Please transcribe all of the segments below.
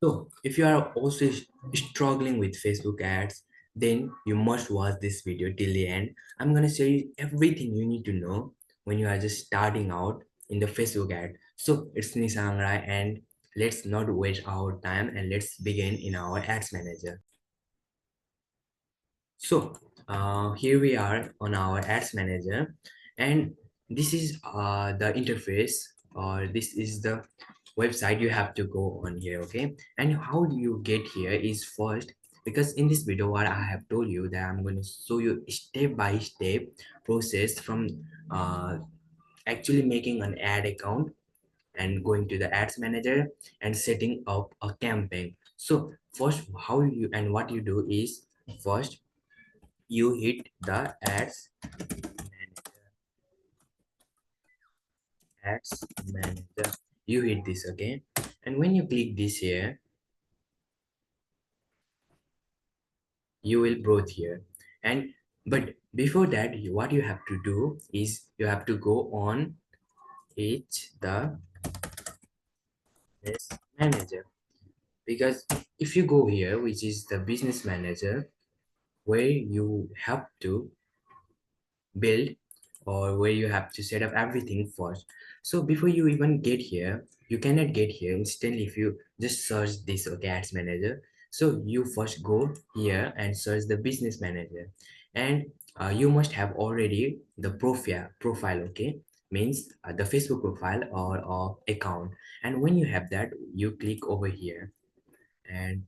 So, if you are also struggling with Facebook ads, then you must watch this video till the end. I'm gonna show you everything you need to know when you are just starting out in the Facebook ad. So, it's Nisang Rai, and let's not waste our time and let's begin in our ads manager. So, here we are on our ads manager, and this is the interface, or this is the website you have to go on here. Okay, and how do you get here is first, because in this video what I have told you that I'm going to show you step by step process from uh, actually making an ad account and going to the ads manager and setting up a campaign. So first, how you and what you do is first you hit the ads manager. You hit this, okay, and when you click this here, you will browse here. And but before that, what you have to do is you have to go on each the business manager, because if you go here, which is the business manager, where you have to build, or where you have to set up everything first. So before you even get here, you cannot get here instantly if you just search this, okay, ads manager. So you first go here and search the business manager, and you must have already the profile, okay, means the Facebook profile or account. And when you have that, you click over here and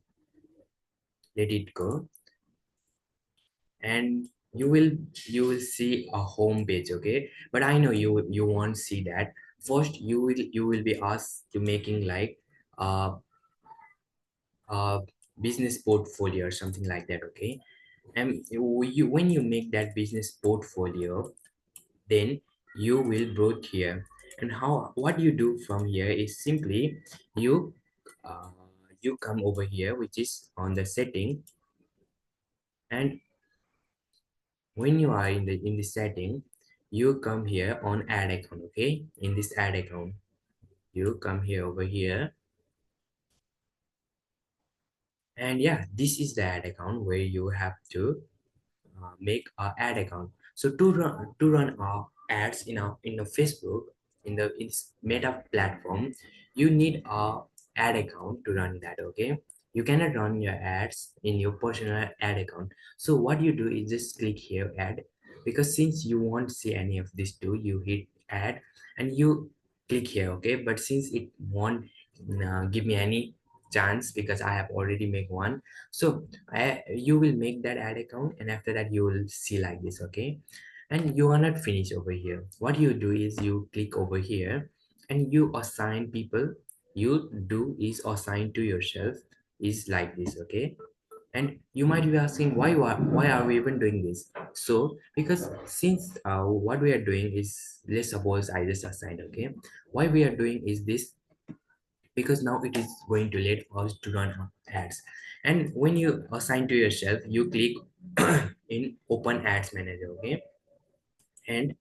let it go, and you will see a home page, okay, but I know you won't see that. First you will be asked to making like uh, a business portfolio or something like that, okay, and when you make that business portfolio, then you will brought here. And how what you do from here is simply you uh, you come over here, which is on the setting, and when you are in the setting, you come here on add account, okay, in this add account you come here over here, and yeah, this is the ad account where you have to make a ad account. So to run our ads in a Facebook, in this meta platform, you need a ad account to run that, okay. You cannot run your ads in your personal ad account. So what you do is just click here add, because since you won't see any of these two, you hit add and you click here, okay, but since it won't give me any chance because I have already made one. So you will make that ad account, and after that you will see like this, okay, and you are not finished over here. What you do is you click over here and you assign people. You do is assign to yourself is like this, okay. And you might be asking why are we even doing this? So because since what we are doing is, let's suppose I just assigned, okay, why we are doing is this, because now it is going to let us to run ads. And when you assign to yourself, you click in open ads manager, okay, and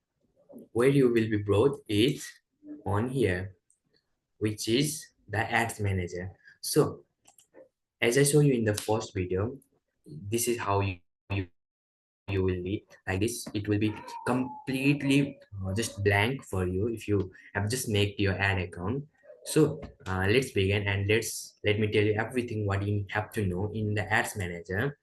where you will be brought is on here, which is the ads manager. So as I show you in the first video, this is how you will be like this. It will be completely just blank for you if you have just make your ad account. So let's begin, and let me tell you everything what you have to know in the ads manager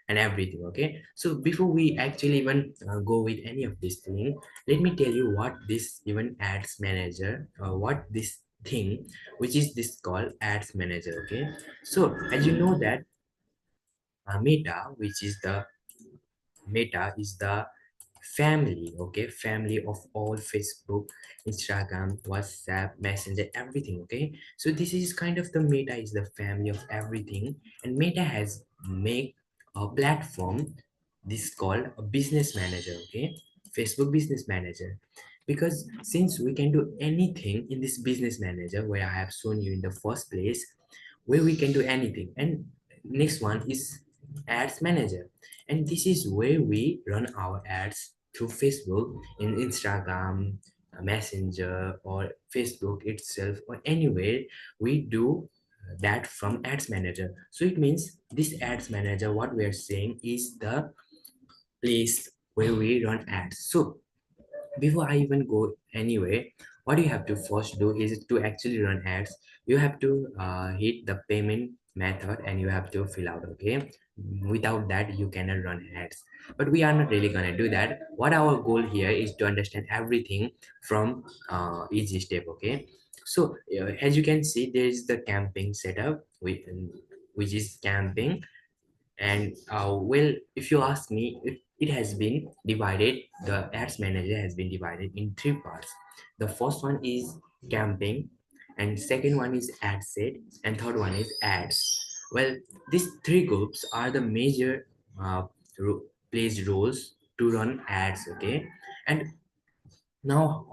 and everything, okay. So before we actually even go with any of this thing, let me tell you what this even ads manager, what this thing which is this called ads manager, okay. So as you know that meta, which is the Meta is the family, okay, family of all Facebook, Instagram, WhatsApp, Messenger, everything, okay. So this is kind of the Meta is the family of everything, and Meta has made a platform, this called a business manager, okay, Facebook business manager, because since we can do anything in this business manager where I have shown you in the first place, where we can do anything. And next one is ads manager, and this is where we run our ads through Facebook, in Instagram, Messenger, or Facebook itself, or anywhere we do that from ads manager. So it means this ads manager, what we are saying is the place where we run ads. So before I even go anywhere, what you have to first do is to actually run ads. You have to hit the payment method and you have to fill out, okay? Without that, you cannot run ads. But we are not really gonna do that. What our goal here is to understand everything from each step, okay? So as you can see, there is the camping setup, which is camping. And well, if you ask me, it has been divided, the ads manager has been divided in three parts. The first one is camping, and second one is ad set, and third one is ads. Well, these three groups are the major plays roles to run ads, okay? And now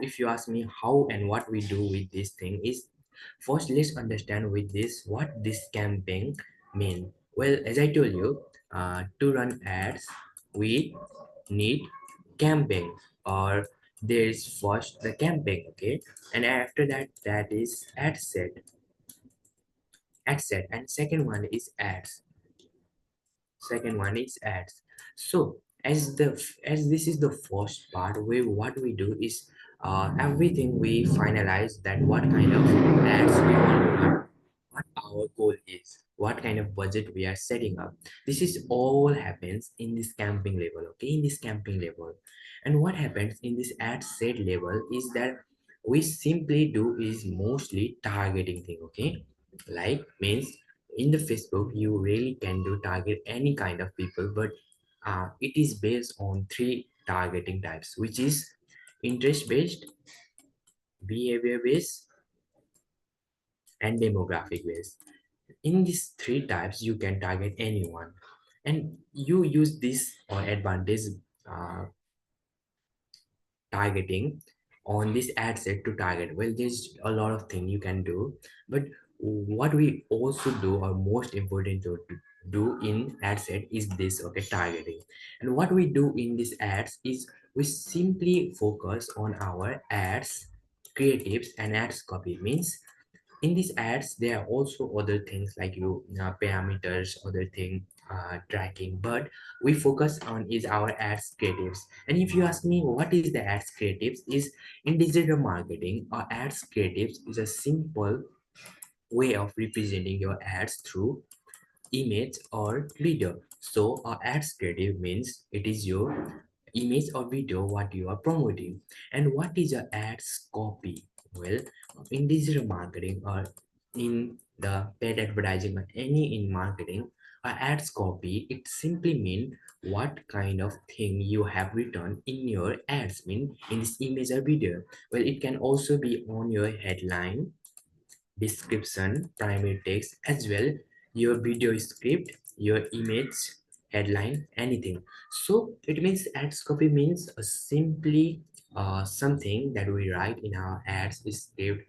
if you ask me how and what we do with this thing is, first let's understand with this what this camping mean. Well, as I told you, to run ads we need camping, or there is first the camping, okay? And after that, that is ad set, and second one is ads. So as this is the first part where what we do is, everything we finalize that what kind of ads we want to run, what our goal is, what kind of budget we are setting up. This is all happens in this camping level, okay? In this camping level. And what happens in this ad set level is that we simply do is mostly targeting thing, okay? Like means in the Facebook you really can do target any kind of people, but it is based on three targeting types, which is interest based, behavior based, and demographic based. In these three types you can target anyone, and you use this or advantage uh, targeting on this ad set to target. Well, there's a lot of things you can do, but what we also do or most important to do in ad set is this, okay? Targeting. And what we do in these ads is we simply focus on our ads creatives and ads copy. Means in these ads there are also other things like parameters, other thing, tracking, but we focus on is our ads creatives. And if you ask me what is the ads creatives is, in digital marketing or ads creatives is a simple way of representing your ads through image or video. So ads creative means it is your image or video what you are promoting. And what is your ads copy? Well, in digital marketing or in the paid advertising or any in marketing, ads copy, it simply mean what kind of thing you have written in your ads, mean in this image or video. Well, it can also be on your headline, description, primary text, as well your video script, your image, headline, anything. So it means ads copy means simply something that we write in our ads script,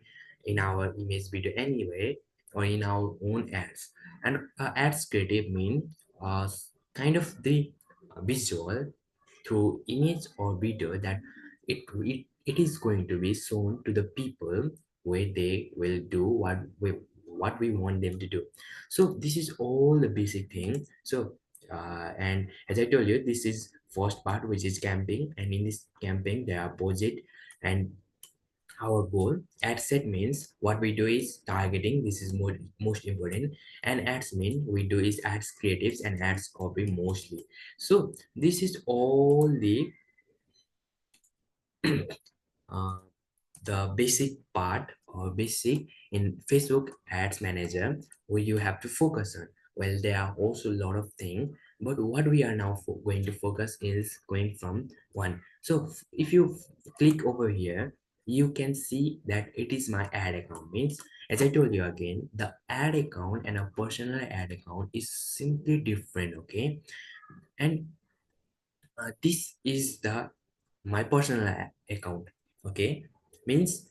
in our image video anyway, or in our own ads. And ads creative mean kind of the visual through image or video that it is going to be shown to the people where they will do what we want them to do. So this is all the basic thing. So and as I told you, this is first part, which is camping, and in this camping there are budget and our goal. Ad set means what we do is targeting, this is most important, and ads mean we do is ads creatives and ads copy mostly. So this is all uh, the basic part or basic in Facebook ads manager where you have to focus on. Well, there are also a lot of things, but what we are now going to focus is going from one. So if you click over here, you can see that it is my ad account. Means, as I told you again, the ad account and a personal ad account is simply different, okay? And this is the my personal account, okay? Means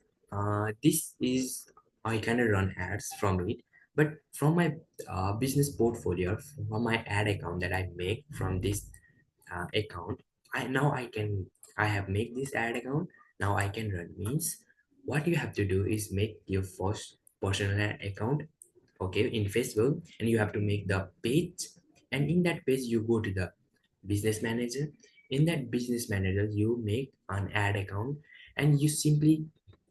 this is, I can run ads from it, but from my business portfolio, from my ad account that I make from this account, I have make this ad account, now I can run. Means what you have to do is make your first personal account, okay, in Facebook, and you have to make the page. And in that page you go to the business manager. In that business manager you make an ad account, and you simply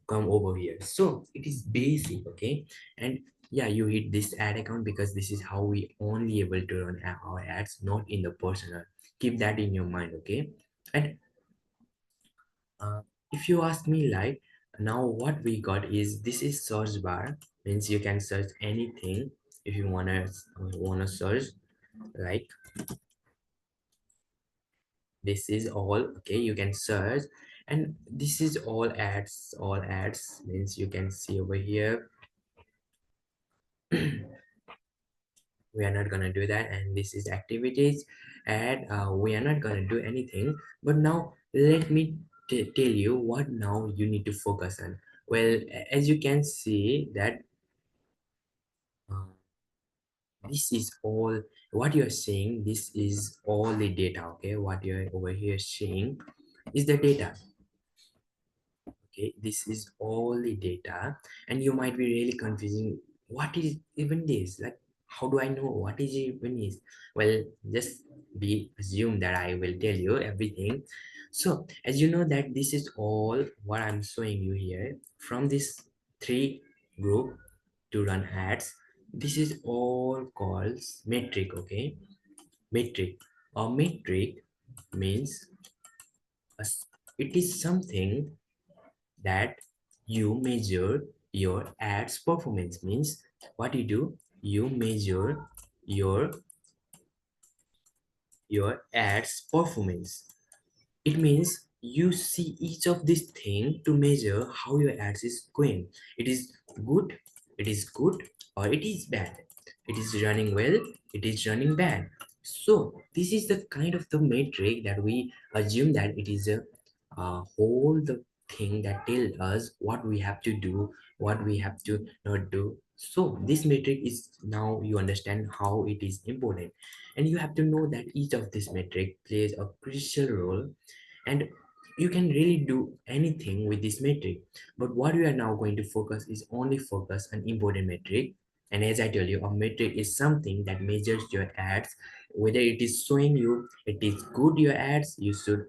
come over here. So it is basic, okay. And yeah, you hit this ad account because this is how we only able to run our ads, not in the personal. Keep that in your mind, okay. And uh, if you ask me, like, now what we got is this is search bar, means you can search anything. If you wanna search, like, this is all, okay, you can search. And this is all ads means you can see over here. We are not gonna do that. And this is activities, and we are not gonna do anything. But now let me tell you what now you need to focus on. Well, as you can see that uh, this is all what you're seeing. This is all the data, okay. What you're over here seeing is the data, okay. This is all the data. And you might be really confusing, what is even this, like, how do I know what is even is? Well, just be assume that I will tell you everything. So as you know that this is all what I'm showing you here from this three group to run ads. This is all called metric, okay. Metric, or metric means it is something that you measure your ads performance. Means what you do, you measure your ads performance. It means you see each of these things to measure how your ads is going. It is good, it is good, or it is bad. It is running well, it is running bad. So this is the kind of the metric that we assume that it is a whole the thing that tell us what we have to do, what we have to not do. So this metric is, now you understand how it is important. And you have to know that each of this metric plays a crucial role. And you can really do anything with this metric. But what we are now going to focus is only focus on important metric. And as I tell you, a metric is something that measures your ads, whether it is showing you it is good your ads, you should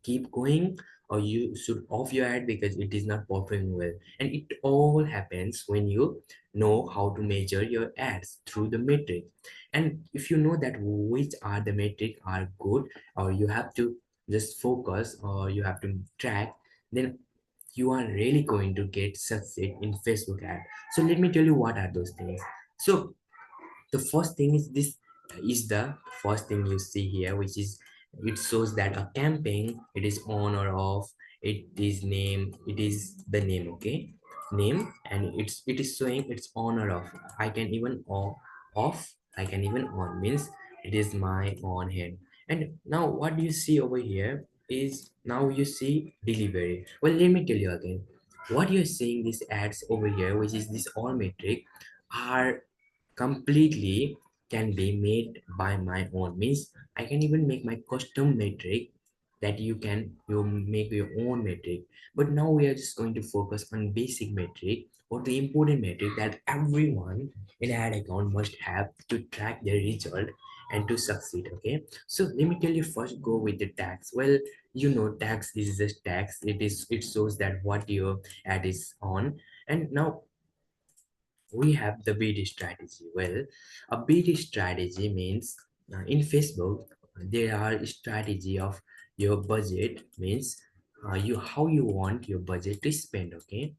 keep going, or you should off your ad because it is not performing well. And it all happens when you know how to measure your ads through the metric. And if you know that which are the metric are good, or you have to just focus, or you have to track, then you are really going to get succeed in Facebook ad. So let me tell you what are those things. So the first thing is this, is the first thing you see here, which is it shows that a campaign, it is on or off, it is name, it is the name, okay, name. And it is showing it's on or off. I can even off, I can even on, means it is my on hand. And now what you see over here is, now you see delivery. Well, let me tell you again, what you're seeing these ads over here, which is this all metric, are completely can be made by my own. Means I can even make my custom metric, that you make your own metric. But now we are just going to focus on basic metric, or the important metric that everyone in ad account must have to track their result and to succeed, okay. So let me tell you, first go with the tax. Well, you know, tax is just tax. It shows that what your ad is on. And now we have the BD strategy. Well, a BD strategy means, in Facebook there are strategy of your budget. Means you how you want your budget to spend, okay,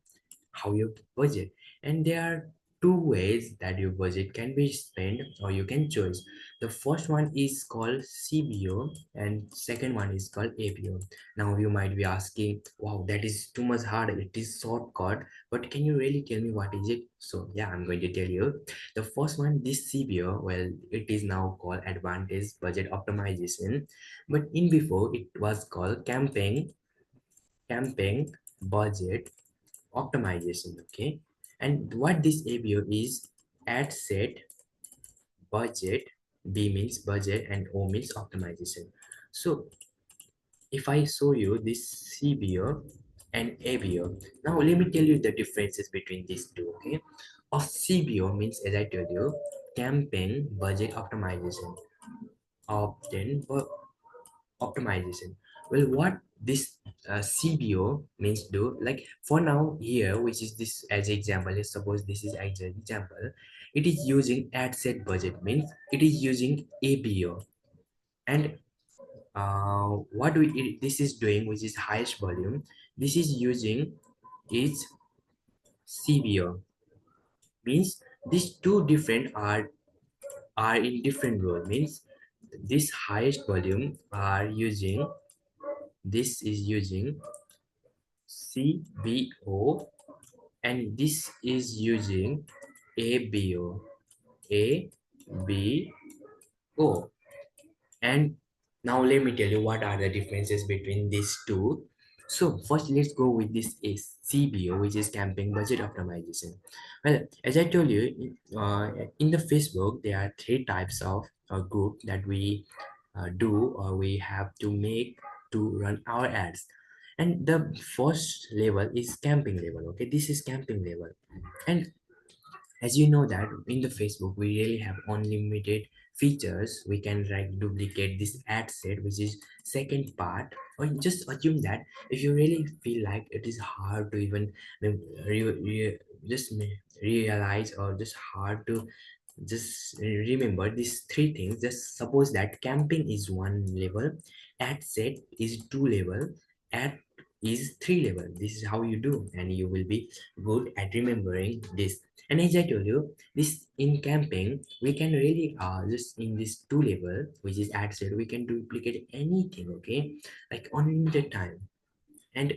how you budget. And there are two ways that your budget can be spent, or you can choose. The first one is called CBO, and second one is called ABO. Now you might be asking, wow, that is too much hard, it is shortcut, but can you really tell me what is it? So yeah, I'm going to tell you. The first one, this CBO, well, it is now called advantage budget optimization, but in before it was called campaign budget optimization, okay. And what this ABO is, ad set, budget, B means budget, and O means optimization. So if I show you this CBO and ABO, now let me tell you the differences between these two. okay. Of CBO means, as I told you, campaign budget optimization. Often optimization. Well, what this CBO means do, like for now here, which is this as example, let's suppose this is as an example, it is using ad set budget, means it is using ABO. And what this is doing, which is highest volume, this is using is CBO, means these two different are in different role, means this highest volume are using, this is using CBO, and this is using ABO. ABO. And now let me tell you what are the differences between these two. So first let's go with this CBO, which is campaign budget optimization. Well, as I told you, in the Facebook, there are three types of group that we do or we have to make to run our ads. And the first level is camping level. Okay, this is camping level. And as you know that in the Facebook we really have unlimited features. We can like duplicate this ad set, which is second part. Or just assume that if you really feel like it is hard to even just realize, or just hard to just remember these three things, just suppose that camping is one level, ad set is two level, ad is three level. This is how you do, and you will be good at remembering this. And as I told you, this in camping we can really just in this two level, which is ad set, we can duplicate anything, okay, like unlimited time. And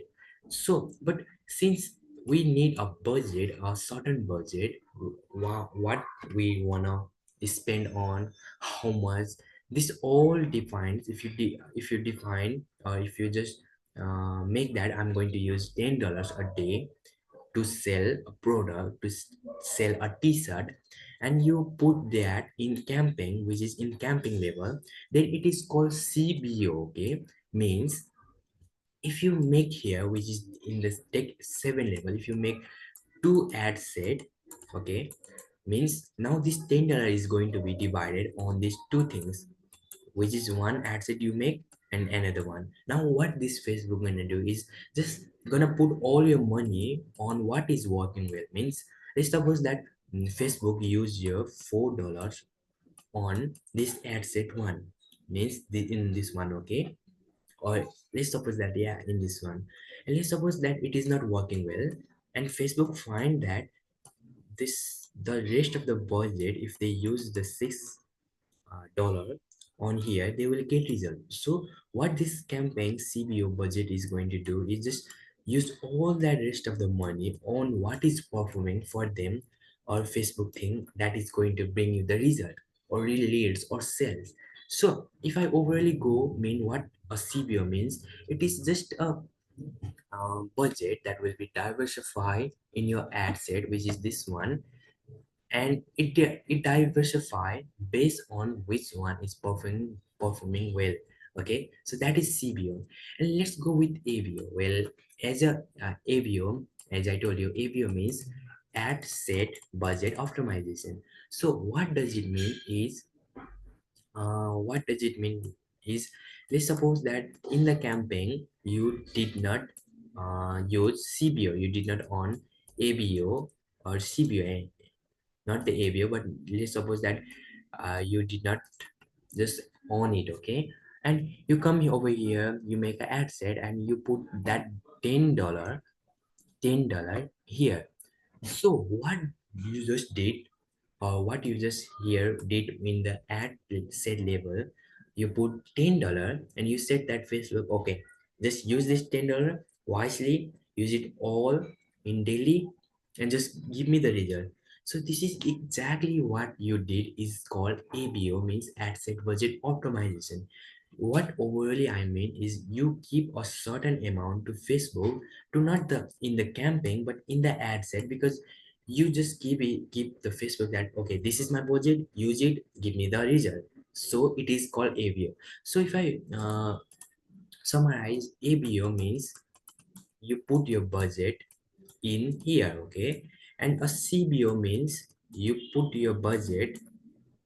so, but since we need a budget, a certain budget, what we wanna spend on, how much, this all defines. If you if you define, or if you just make that I'm going to use $10 a day to sell a product, to sell a t-shirt, and you put that in camping, which is in camping level, then it is called CBO, okay. Means if you make here, which is in the tech 7 level, if you make two ad set, okay, means now this $10 is going to be divided on these two things, which is one ad set you make and another one. Now what this Facebook gonna do is just gonna put all your money on what is working well. Means let's suppose that Facebook use your $4 on this ad set one, means in this one, okay. Or let's suppose that, yeah, in this one, and let's suppose that it is not working well, and Facebook find that this the rest of the budget, if they use the $6 on here, they will get result. So what this campaign CBO budget is going to do is just use all that rest of the money on what is performing for them, or Facebook thing that is going to bring you the result, or really leads or sales. So if I overly go mean what a CBO means, it is just a budget that will be diversified in your ad set, which is this one, and it diversify based on which one is performing well, okay. So that is CBO. And let's go with ABO. Well, as a ABO, as I told you, ABO means ad set budget optimization. So what does it mean is, what does it mean is, let's suppose that in the campaign you did not use CBO, you did not on ABO or CBO, not the ABO, but let's suppose that you did not just own it, okay. And you come over here, you make an ad set, and you put that $10 here. So what you just did, or what you just here did in the ad set label, you put $10 and you said that Facebook, okay, just use this $10 wisely, use it all in daily, and just give me the result. So this is exactly what you did, is called ABO, means ad set budget optimization. What overly I mean is you keep a certain amount to Facebook, to not the in the campaign but in the ad set, because you just keep the Facebook that, okay, this is my budget, use it, give me the result. So it is called ABO. So if I summarize, ABO means you put your budget in here, okay, And a CBO means you put your budget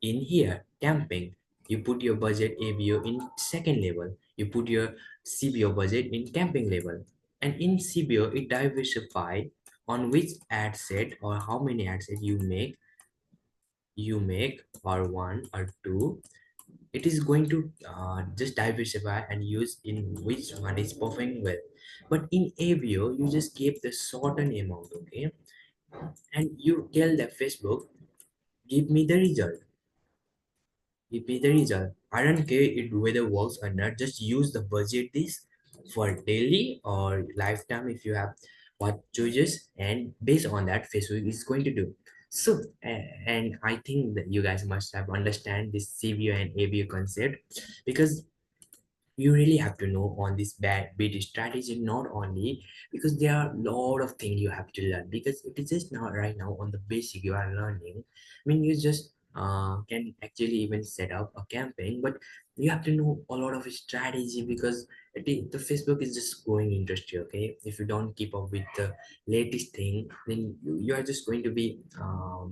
in here, camping. You put your budget ABO in second level. You put your CBO budget in camping level. And in CBO, it diversify on which ad set or how many ad set you make or one or two. It is going to just diversify and use in which one is performing well. But in ABO, you just give the certain amount, okay, and you tell the Facebook, give me the result. Give me the result. I don't care it whether works or not. Just use the budget this for daily or lifetime if you have what choices, and based on that, Facebook is going to do. So, and I think that you guys must have understand this CBO and ABO concept, because you really have to know on this bad bit strategy, not only because there are a lot of things you have to learn, because it is just now right now on the basic you are learning. I mean, you just can actually even set up a campaign, but you have to know a lot of strategy, because the Facebook is just growing industry, okay. If you don't keep up with the latest thing, then you are just going to be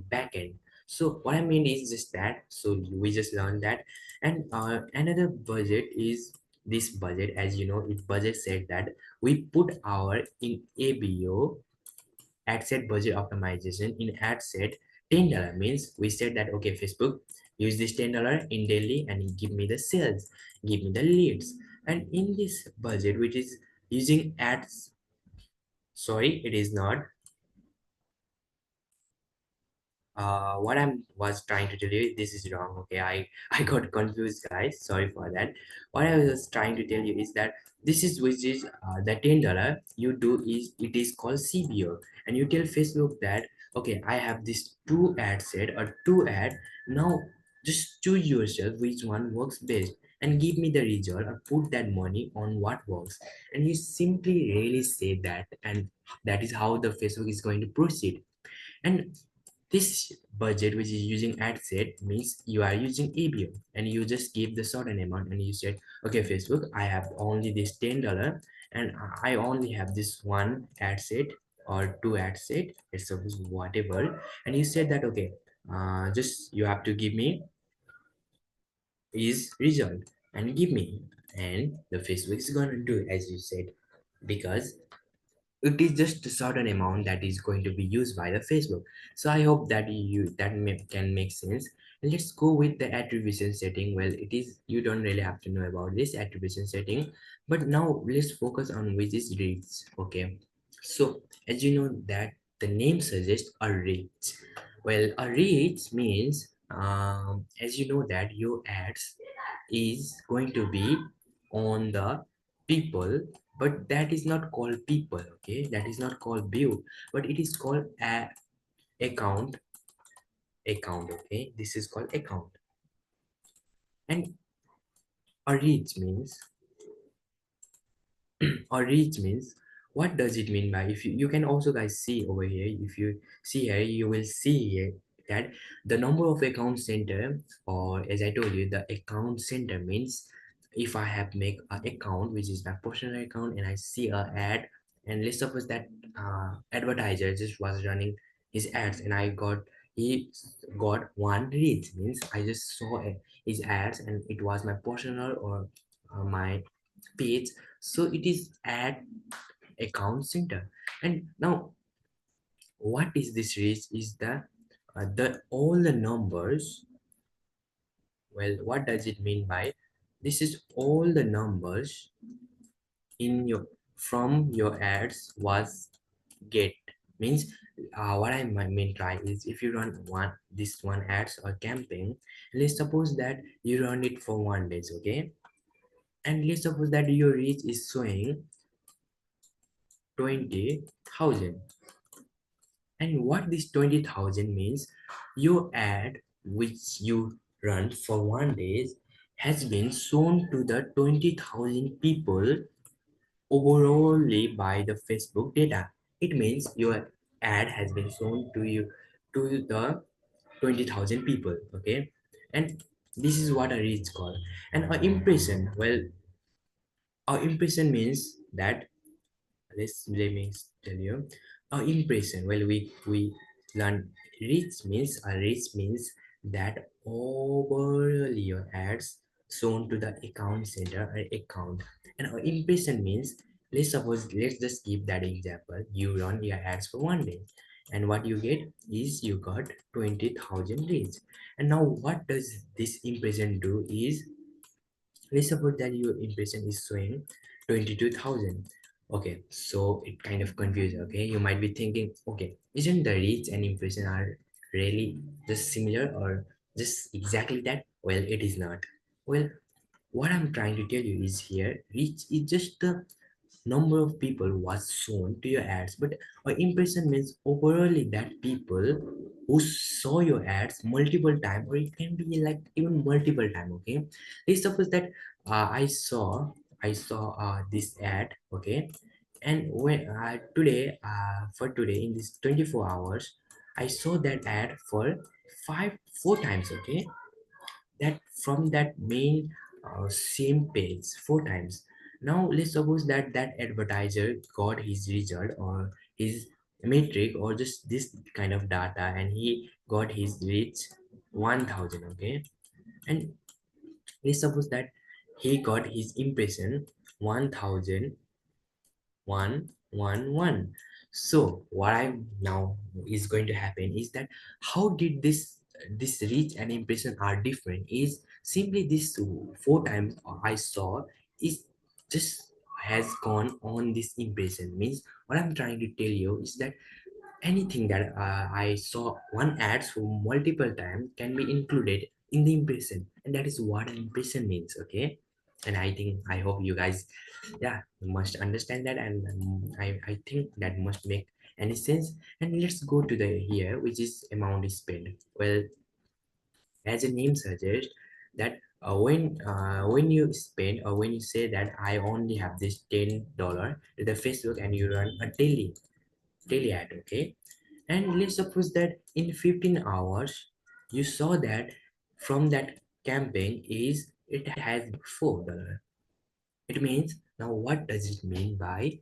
back end. So what I mean is just that, so we just learned that. And another budget is this budget. As you know, it budget said that we put our in ABO, ad set budget optimization, in ad set $10 means we said that okay, Facebook, use this $10 in daily and give me the sales, give me the leads. And in this budget, which is using ads, sorry, it is not, what I was trying to tell you, this is wrong. Okay, I got confused, guys. Sorry for that. What I was trying to tell you is that this is which is the $10 you do is it is called CBO, and you tell Facebook that okay, I have this two ad set or two ad. Now just choose yourself which one works best and give me the result, or put that money on what works. And you simply really say that, and that is how the Facebook is going to proceed. And this budget, which is using ad set, means you are using ABO, and you just give the certain amount, and you said, okay, Facebook, I have only this $10, and I only have this one ad set or two ad set, it's suppose whatever, and you said that okay, just you have to give me is result and give me, and the Facebook is gonna do as you said, because it is just a certain amount that is going to be used by the Facebook. So I hope that can make sense. Let's go with the attribution setting. Well, it is, you don't really have to know about this attribution setting, but now let's focus on which is reach. Okay, so as you know that the name suggests a reach. Well, a reach means as you know that your ads is going to be on the people, but that is not called people, okay, that is not called view, but it is called account. Account, okay, this is called account. And a reach means, or reach means, what does it mean by, if you can also guys see over here, if you see here, you will see here that the number of account center, or as I told you, the account center means if I have make an account which is my personal account, and I see a ad, and let's suppose that advertiser just was running his ads, and he got one reach, means I just saw his ads and it was my personal or my page, so it is ad account center. And now what is this reach is the all the numbers. Well, what does it mean by, this is all the numbers in your, from your ads was get, means what I mean try is, if you run this one ads or campaign, let's suppose that you run it for 1 day, okay, and let's suppose that your reach is showing 20,000. And what this 20,000 means, your ad which you run for 1 day has been shown to the 20,000 people overallly by the Facebook data. It means your ad has been shown to you, to the 20,000 people, okay. And this is what a reach call. And a impression, well, a impression means that, let me tell you, impression, well, we Learn reach means that overall your ads shown to the account center or account. And impression means, let's just give that example. You run your ads for 1 day, and what you get is you got 20,000 reach. And now what does this impression do is, let's suppose that your impression is showing 22,000. Okay, so it kind of confused. Okay, you might be thinking, okay, isn't the reach and impression are really just similar or just exactly that? Well, it is not. Well, what I'm trying to tell you is, here reach is just the number of people was shown to your ads, but impression means overall that people who saw your ads multiple time, or it can be like even multiple time. Okay, let's suppose that I saw this ad. Okay, and when for today in this 24 hours, I saw that ad for 4 times. Okay, that from that main same page 4 times. Now let's suppose that that advertiser got his result or his metric or just this kind of data, and he got his reach 1000. Okay, and let's suppose that he got his impression 100111. So what I now is going to happen is that, how did this reach and impression are different is simply this 4 times I saw is just has gone on this impression. Means what I'm trying to tell you is that anything that I saw one ads for multiple times can be included in the impression, and that is what an impression means. Okay, and I hope you guys, yeah, must understand that, and I think that must make any sense. And let's go to the here, which is amount is spent. Well, as a name suggests, that when you spend or when you say that I only have this $10 to the Facebook, and you run a daily ad. Okay, and let's suppose that in 15 hours you saw that from that campaign is it has $4. It means, now what does it mean by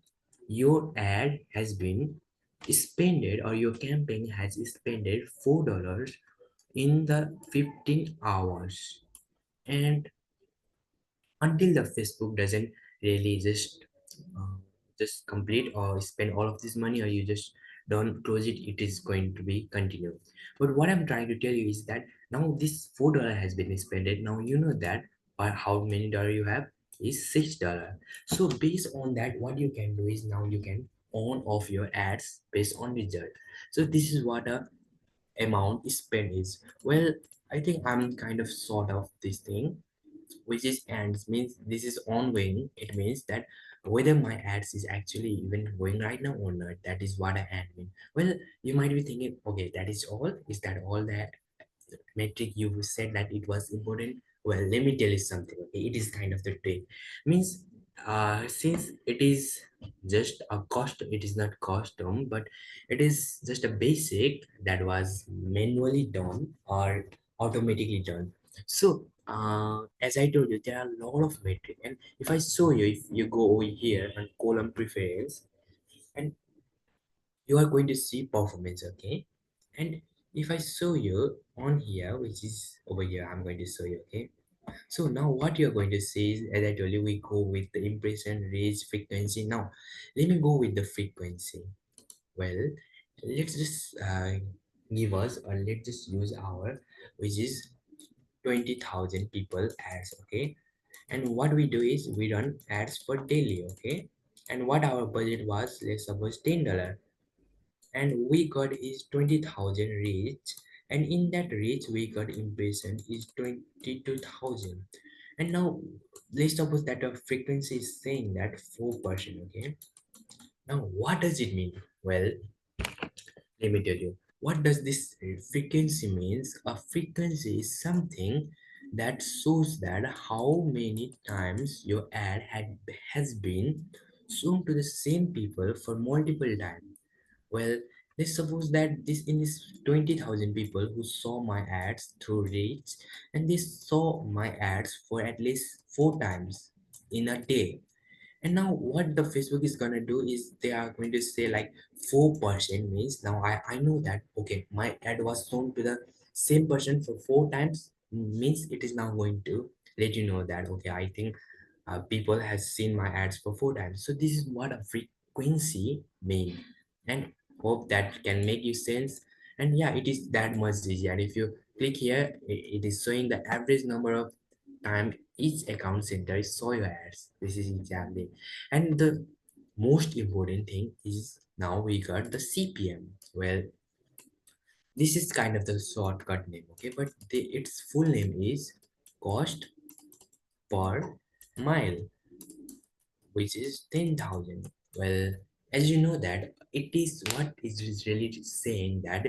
your ad has been spended, or your campaign has spended $4 in the 15 hours. And until the Facebook doesn't really uh, just complete or spend all of this money, or you just don't close it, it is going to be continued. But what I'm trying to tell you is that now this $4 has been spent. Now you know that how many dollar you have is $6. So based on that, what you can do is, now you can on off your ads based on result. So this is what a amount spent is. Well, I think I'm kind of sort of this thing, which is ends means this is ongoing. It means that whether my ads is actually even going right now or not, that is what I ad mean. Well, you might be thinking, okay, that is all, is that all that metric you said that it was important? Well, let me tell you something. Okay, it is kind of the trick. Means since it is just a cost, it is not custom, but it is just a basic that was manually done or automatically done. So as I told you, there are a lot of metric, and if I show you, if you go over here and column preference, and you are going to see performance. Okay, and if I show you on here, which is over here, I'm going to show you. Okay, so now what you're going to see is, as I told you, we go with the impression, reach, frequency. Now let me go with the frequency. Well, let's just give us, or let's just use our, which is 20,000 people ads. Okay, and what we do is we run ads for daily. Okay, and what our budget was, let's suppose $10, and we got is 20,000 reach, and in that reach we got impression is 22,000. And now let's suppose that our frequency is saying that 4%. Okay, now what does it mean? Well, let me tell you, what does this frequency means. A frequency is something that shows that how many times your ad has been shown to the same people for multiple times. Well, let's suppose that this in this 20,000 people who saw my ads through reach, and they saw my ads for at least 4 times in a day. And now what the Facebook is gonna do is they are going to say like 4% means now I know that okay my ad was shown to the same person for 4 times means it is now going to let you know that okay I think people has seen my ads for 4 times. So this is what a frequency mean, and hope that can make you sense. And yeah, it is that much easy. And if you click here, it is showing the average number of time each account center saw your ads. This is exactly, and the most important thing is now we got the CPM. Well, this is kind of the shortcut name, okay, but its full name is cost per mile, which is 10,000. Well, as you know that it is what is really saying that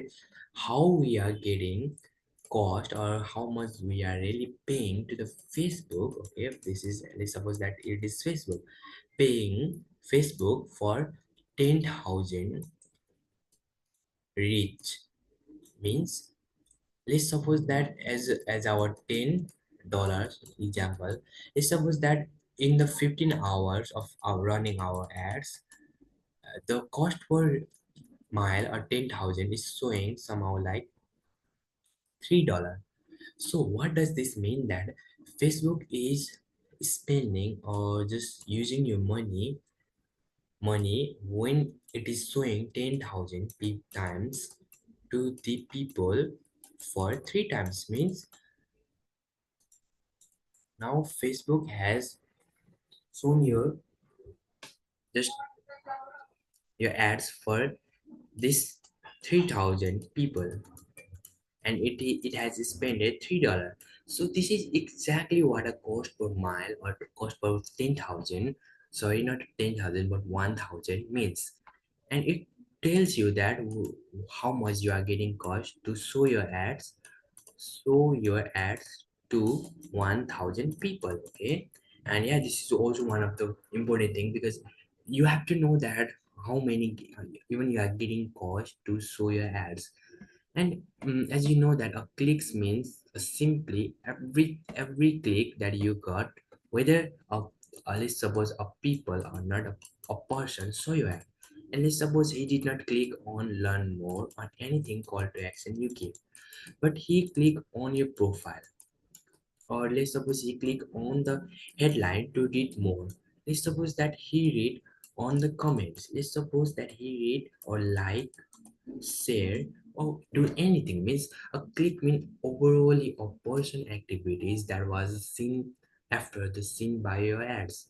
how we are getting cost or how much we are really paying to the Facebook. Okay, this is, let's suppose that it is Facebook paying Facebook for 10,000 reach means, let's suppose that as our $10 example, let's suppose that in the 15 hours of our running our ads, the cost per mile or 10,000 is showing somehow like $3. So what does this mean? That Facebook is spending or just using your money when it is showing 10,000 times to the people for 3 times means now Facebook has shown just your ads for this 3,000 people, and it has spent $3. So this is exactly what a cost per mile or cost per 10,000, sorry, not 10,000 but 1,000 means. And it tells you that how much you are getting cost to show your ads to 1,000 people. Okay, and yeah, this is also one of the important thing because you have to know that how many even you are getting cost to show your ads. And as you know that a clicks means simply every click that you got, whether let's suppose a people or not a person saw your ad, and let's suppose he did not click on learn more on anything call to action you give, but he click on your profile, or let's suppose he click on the headline to read more. Let's suppose that he read on the comments. Let's suppose that he read or like, share, or do anything means a click mean overall a person activities that was seen after the seen by your ads,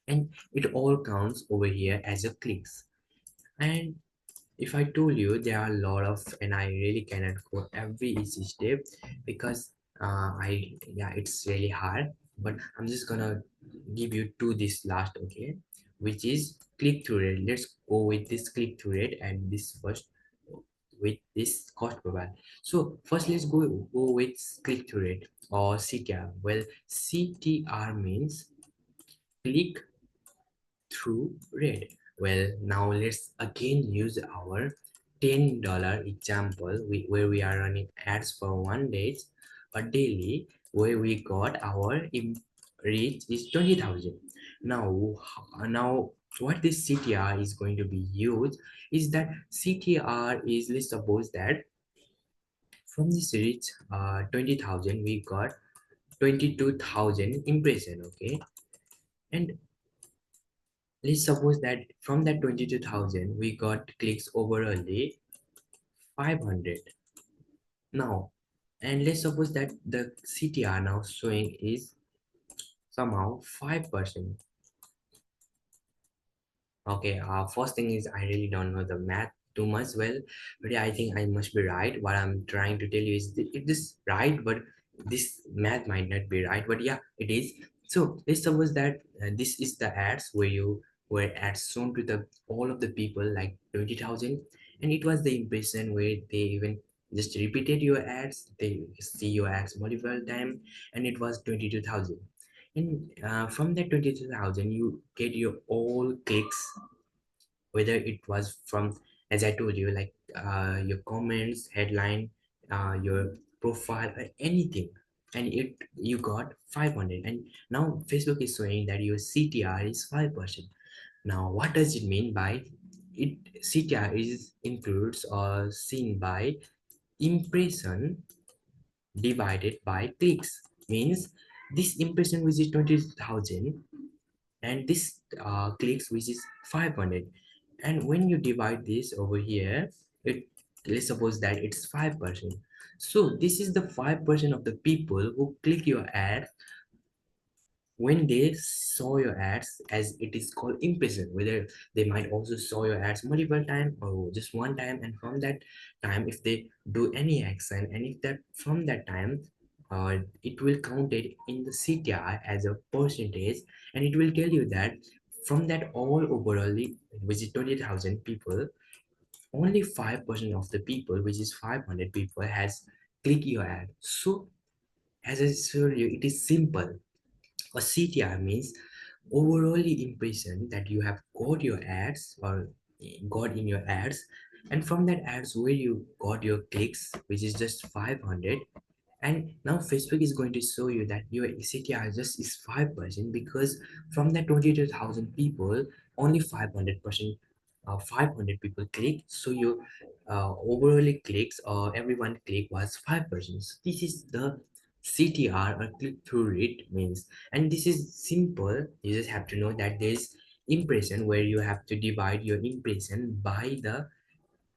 and it all counts over here as a clicks. And if I told you there are a lot of, and I really cannot go every easy step because yeah, it's really hard, but I'm just gonna give you to this last, okay, which is click through rate. Let's go with this click through rate and this first with this cost profile. So first let's go with click through rate or CTR. Well, CTR means click through red. Well, now let's again use our $10 example where we are running ads for 1 day or daily, where we got our reach is 20,000. Now, now what this CTR is going to be used is that CTR is, let's suppose that from this reach 20,000 we got 22,000 impression, okay, and let's suppose that from that 22,000 we got clicks overally 500 now, and let's suppose that the CTR now showing is somehow 5%. Okay, first thing is I really don't know the math too much well, but yeah, I think I must be right. What I'm trying to tell you is it is right, but this math might not be right, but yeah, it is. So let's suppose that this is the ads where you were ads shown to the all of the people like 20,000, and it was the impression where they even just repeated your ads, they see your ads multiple time, and it was 22,000. And from that 22,000 you get your all clicks, whether it was from, as I told you, like your comments, headline, your profile, or anything. and it you got 500, and now Facebook is showing that your CTR is 5%. Now what does it mean by it? CTR is includes or seen by impression divided by clicks, means this impression which is 20,000 and this clicks which is 500, and when you divide this over here, it, let's suppose that it's 5%. So this is the 5% of the people who click your ad when they saw your ads, as it is called impression. Whether they might also saw your ads multiple times or just one time, and from that time if they do any action, and if that from that time it will count it in the CTR as a percentage, and it will tell you that from that all overall which is 20,000 people, only 5% of the people, which is 500 people, has clicked your ad. So as I told you, it is simple. A CTR means overall impression that you have got your ads or got in your ads, and from that ads where you got your clicks, which is just 500, and now Facebook is going to show you that your CTR just is 5%, because from that 22,000 people, only 500 people click. So your overall clicks or everyone click was 5%. So this is the CTR or click through rate means. And this is simple. You just have to know that there's impression where you have to divide your impression by the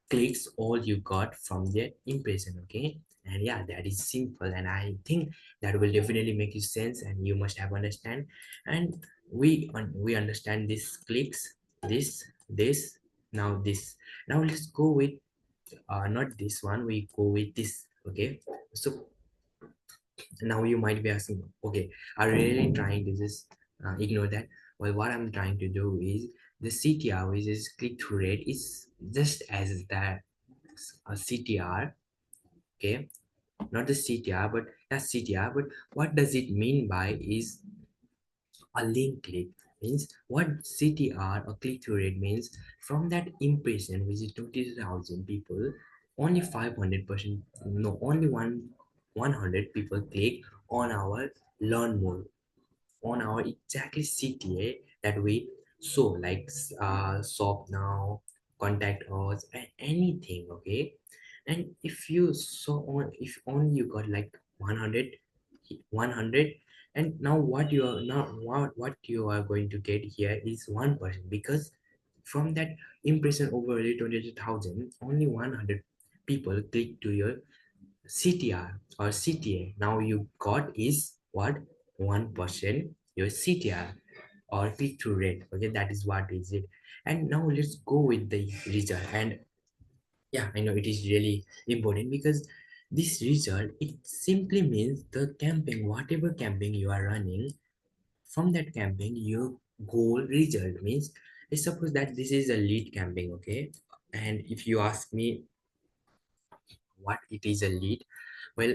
clicks all you got from the impression. Okay, and yeah, that is simple, and I think that will definitely make you sense, and you must have understand. And we understand this clicks, this now this. Now let's go with not this one, we go with this. Okay, so now you might be asking, okay, are you really trying to just ignore that? Well, what I'm trying to do is the CTR, which is click through rate, is just as that a CTR. Okay, not the CTR, but that's CTR. But what does it mean by is a link click, means what CTR or click through rate means, from that impression which is 20,000 people, only 500%, no, only 100 people click on our learn more, on our exactly CTA that we show, like shop now, contact us, and anything. Okay, and if you saw on, if only you got like 100, and now what you are now what you are going to get here is 1%, because from that impression over 22,000, only 100 people click to your CTR or CTA. Now you got is what, 1% your CTR or click through rate. Okay, that is what is it. And now let's go with the result. And yeah, I know it is really important, because this result, it simply means the campaign, whatever campaign you are running, from that campaign your goal result means. Let's suppose that this is a lead campaign. Okay, and if you ask me what it is a lead, well,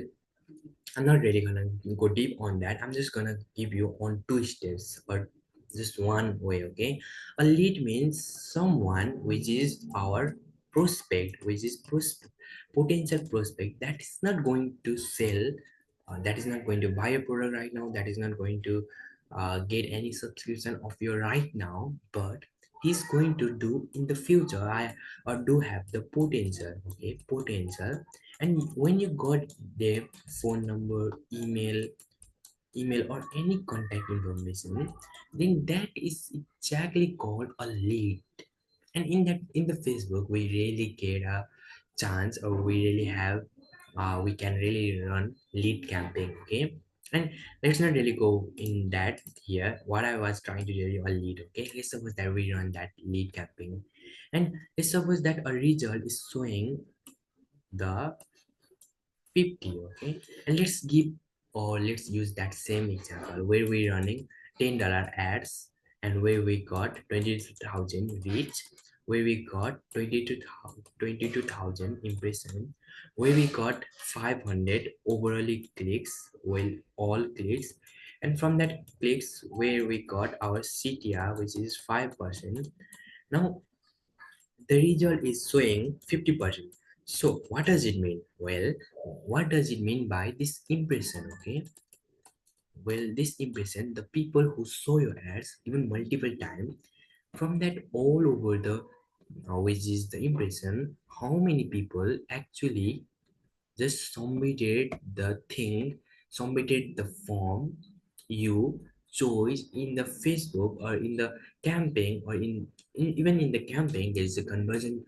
I'm not really gonna go deep on that. I'm just gonna give you on two steps or just one way. Okay, a lead means someone which is our prospect, which is potential prospect that is not going to sell, that is not going to buy a product right now, that is not going to get any subscription of your right now, but he's going to do in the future. I or do have the potential. Okay, potential. And when you got their phone number, email or any contact information, then that is exactly called a lead. And in the Facebook, we really get a chance, or we really have we can really run lead campaign. Okay, and let's not really go in that here. What I was trying to tell you, a lead. Okay, let's suppose that we run that lead campaign, and let's suppose that a result is showing the 50. Okay, and let's give, or let's use that same example where we running $10 ads, and where we got 22,000 reach, where we got 22,000 impression, where we got 500 overall clicks, well, all clicks, and from that clicks where we got our CTR, which is 5%. Now the result is showing 50%. So what does it mean? Well, what does it mean by this impression? Okay, well, this impression, the people who saw your ads even multiple times, from that all over the which is the impression, how many people actually just submitted the thing, submitted the form you chose in the Facebook or in the campaign, or even in the campaign there is a conversion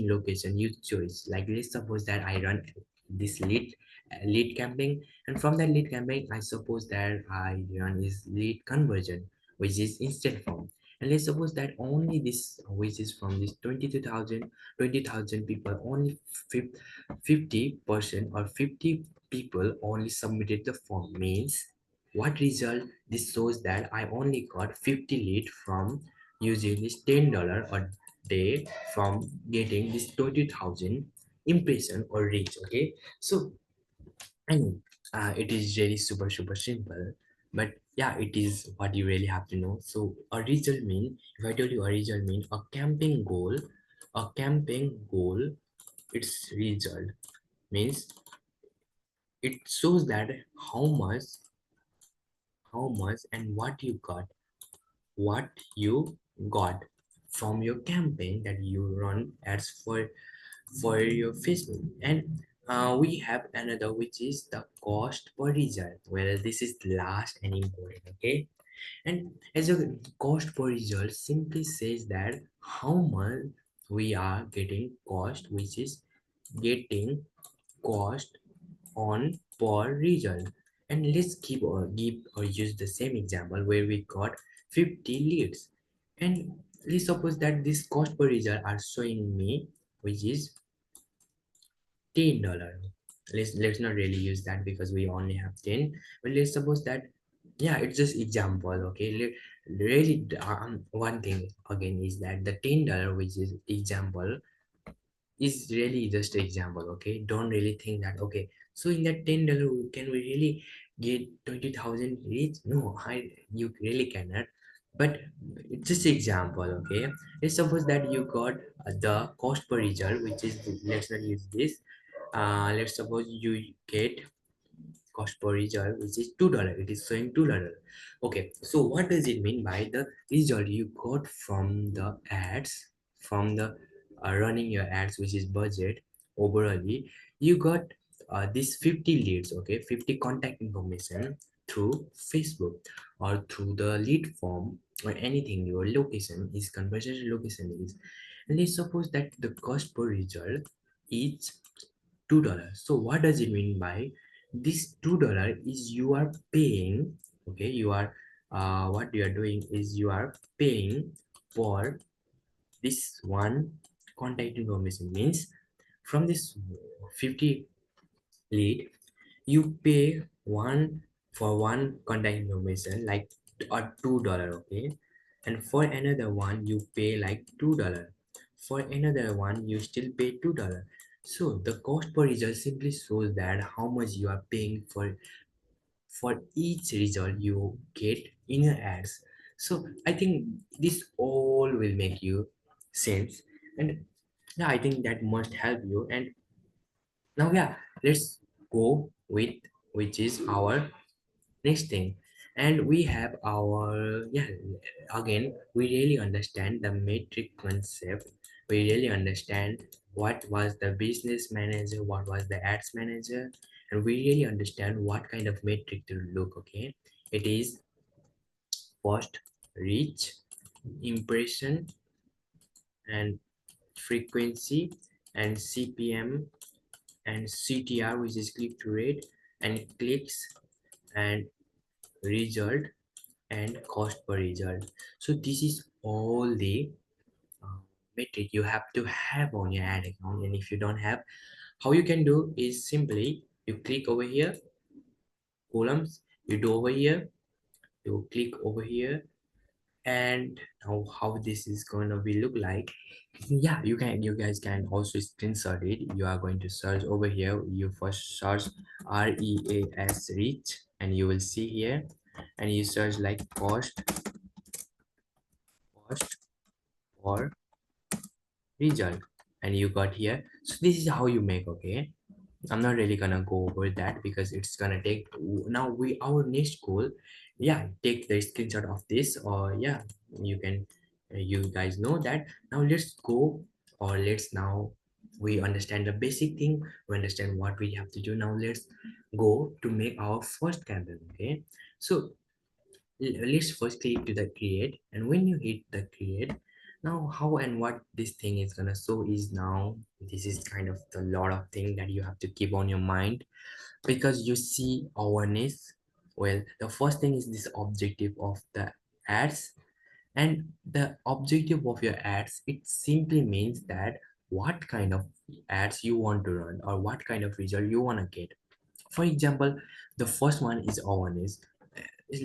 location you choose. Like let's suppose that I run this lead campaign, and from that lead campaign I suppose that I run is lead conversion, which is instant form. And let's suppose that only this, which is from this 20,000 people, only 50% or 50 people only submitted the form. Means what result? This shows that I only got 50 lead from using this $10 a day, from getting this 20,000 impression or reach. Okay, so I know it is really super simple, but yeah, it is what you really have to know. So a result mean, if I tell you a result mean a campaign goal, its result means it shows that how much and what you got from your campaign that you run ads for your Facebook. And we have another, which is the cost per result. Well, this is last and important. Okay, and as a cost per result simply says that how much we are getting cost, which is getting cost on per result. And let's give or use the same example where we got 50 leads, and let's suppose that this cost per result are showing me, which is $10. Let's not really use that because we only have 10, but let's suppose that, yeah, it's just example. Okay, really, one thing again is that the $10, which is example, is really just an example. Okay, don't really think that, okay, so in that $10 can we really get 20,000 each? No, you really cannot. But it's just example. Okay, let's suppose that you got the cost per result, which is, let's not use this. Let's suppose you get cost per result, which is $2. It is showing $2. Okay, so what does it mean by the result you got from the ads, from the running your ads, which is budget overally? You got this 50 leads. Okay, 50 contact information through Facebook or through the lead form or anything. Your location is conversation location is, and let's suppose that the cost per result is $2. So what does it mean by this $2 is you are paying? Okay, you are what you are doing is you are paying for this one contact information. Means from this 50 lead you pay one for one contact information, like a $2. Okay, and for another one you pay like $2. For another one you still pay $2. So the cost per result simply shows that how much you are paying for each result you get in your ads. So I think this all will make you sense, and yeah, I think that must help you. And now, yeah, let's go with, which is our next thing. And we have our, yeah, again we really understand the metric concept. We really understand what was the business manager, what was the ads manager, and we really understand what kind of metric to look. Okay, it is first reach, impression, and frequency, and CPM, and CTR, which is click to rate, and clicks, and result, and cost per result. So this is all the uh, metric you have to have on your ad account. And if you don't have, how you can do is simply you click over here, columns, you do over here, you click over here, and now how this is going to be look like. Yeah, you guys can also screenshot it. You are going to search over here, you first search REAS reach, and you will see here, and you search like cost or result, and you got here. So this is how you make, okay. I'm not really gonna go over that because it's gonna take. Now we our next goal, yeah, take the screenshot of this, or yeah, you can, you guys know that. Now let's go, or let's now we understand the basic thing. We understand what we have to do. Now let's go to make our first campaign, okay. So let's first click to the create, and when you hit the create, now how and what this thing is gonna show is, now this is kind of the lot of thing that you have to keep on your mind, because you see awareness. Well, the first thing is this objective of the ads, and the objective of your ads, it simply means that what kind of ads you want to run, or what kind of result you want to get. For example, the first one is awareness.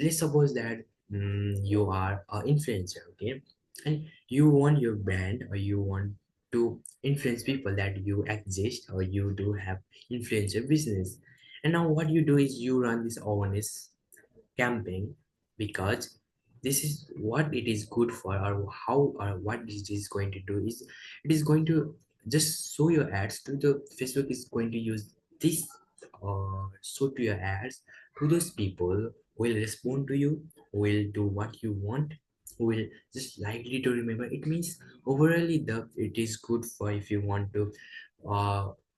Let's suppose that you are an influencer, okay, and you want your brand, or you want to influence people that you exist, or you do have influencer business. And now what you do is you run this awareness campaign, because this is what it is good for, or how, or what it is going to do is, it is going to just show your ads to the Facebook is going to use this, show to your ads to those people who will respond to you, who will do what you want, who will just likely to remember. It means overall the it is good for if you want to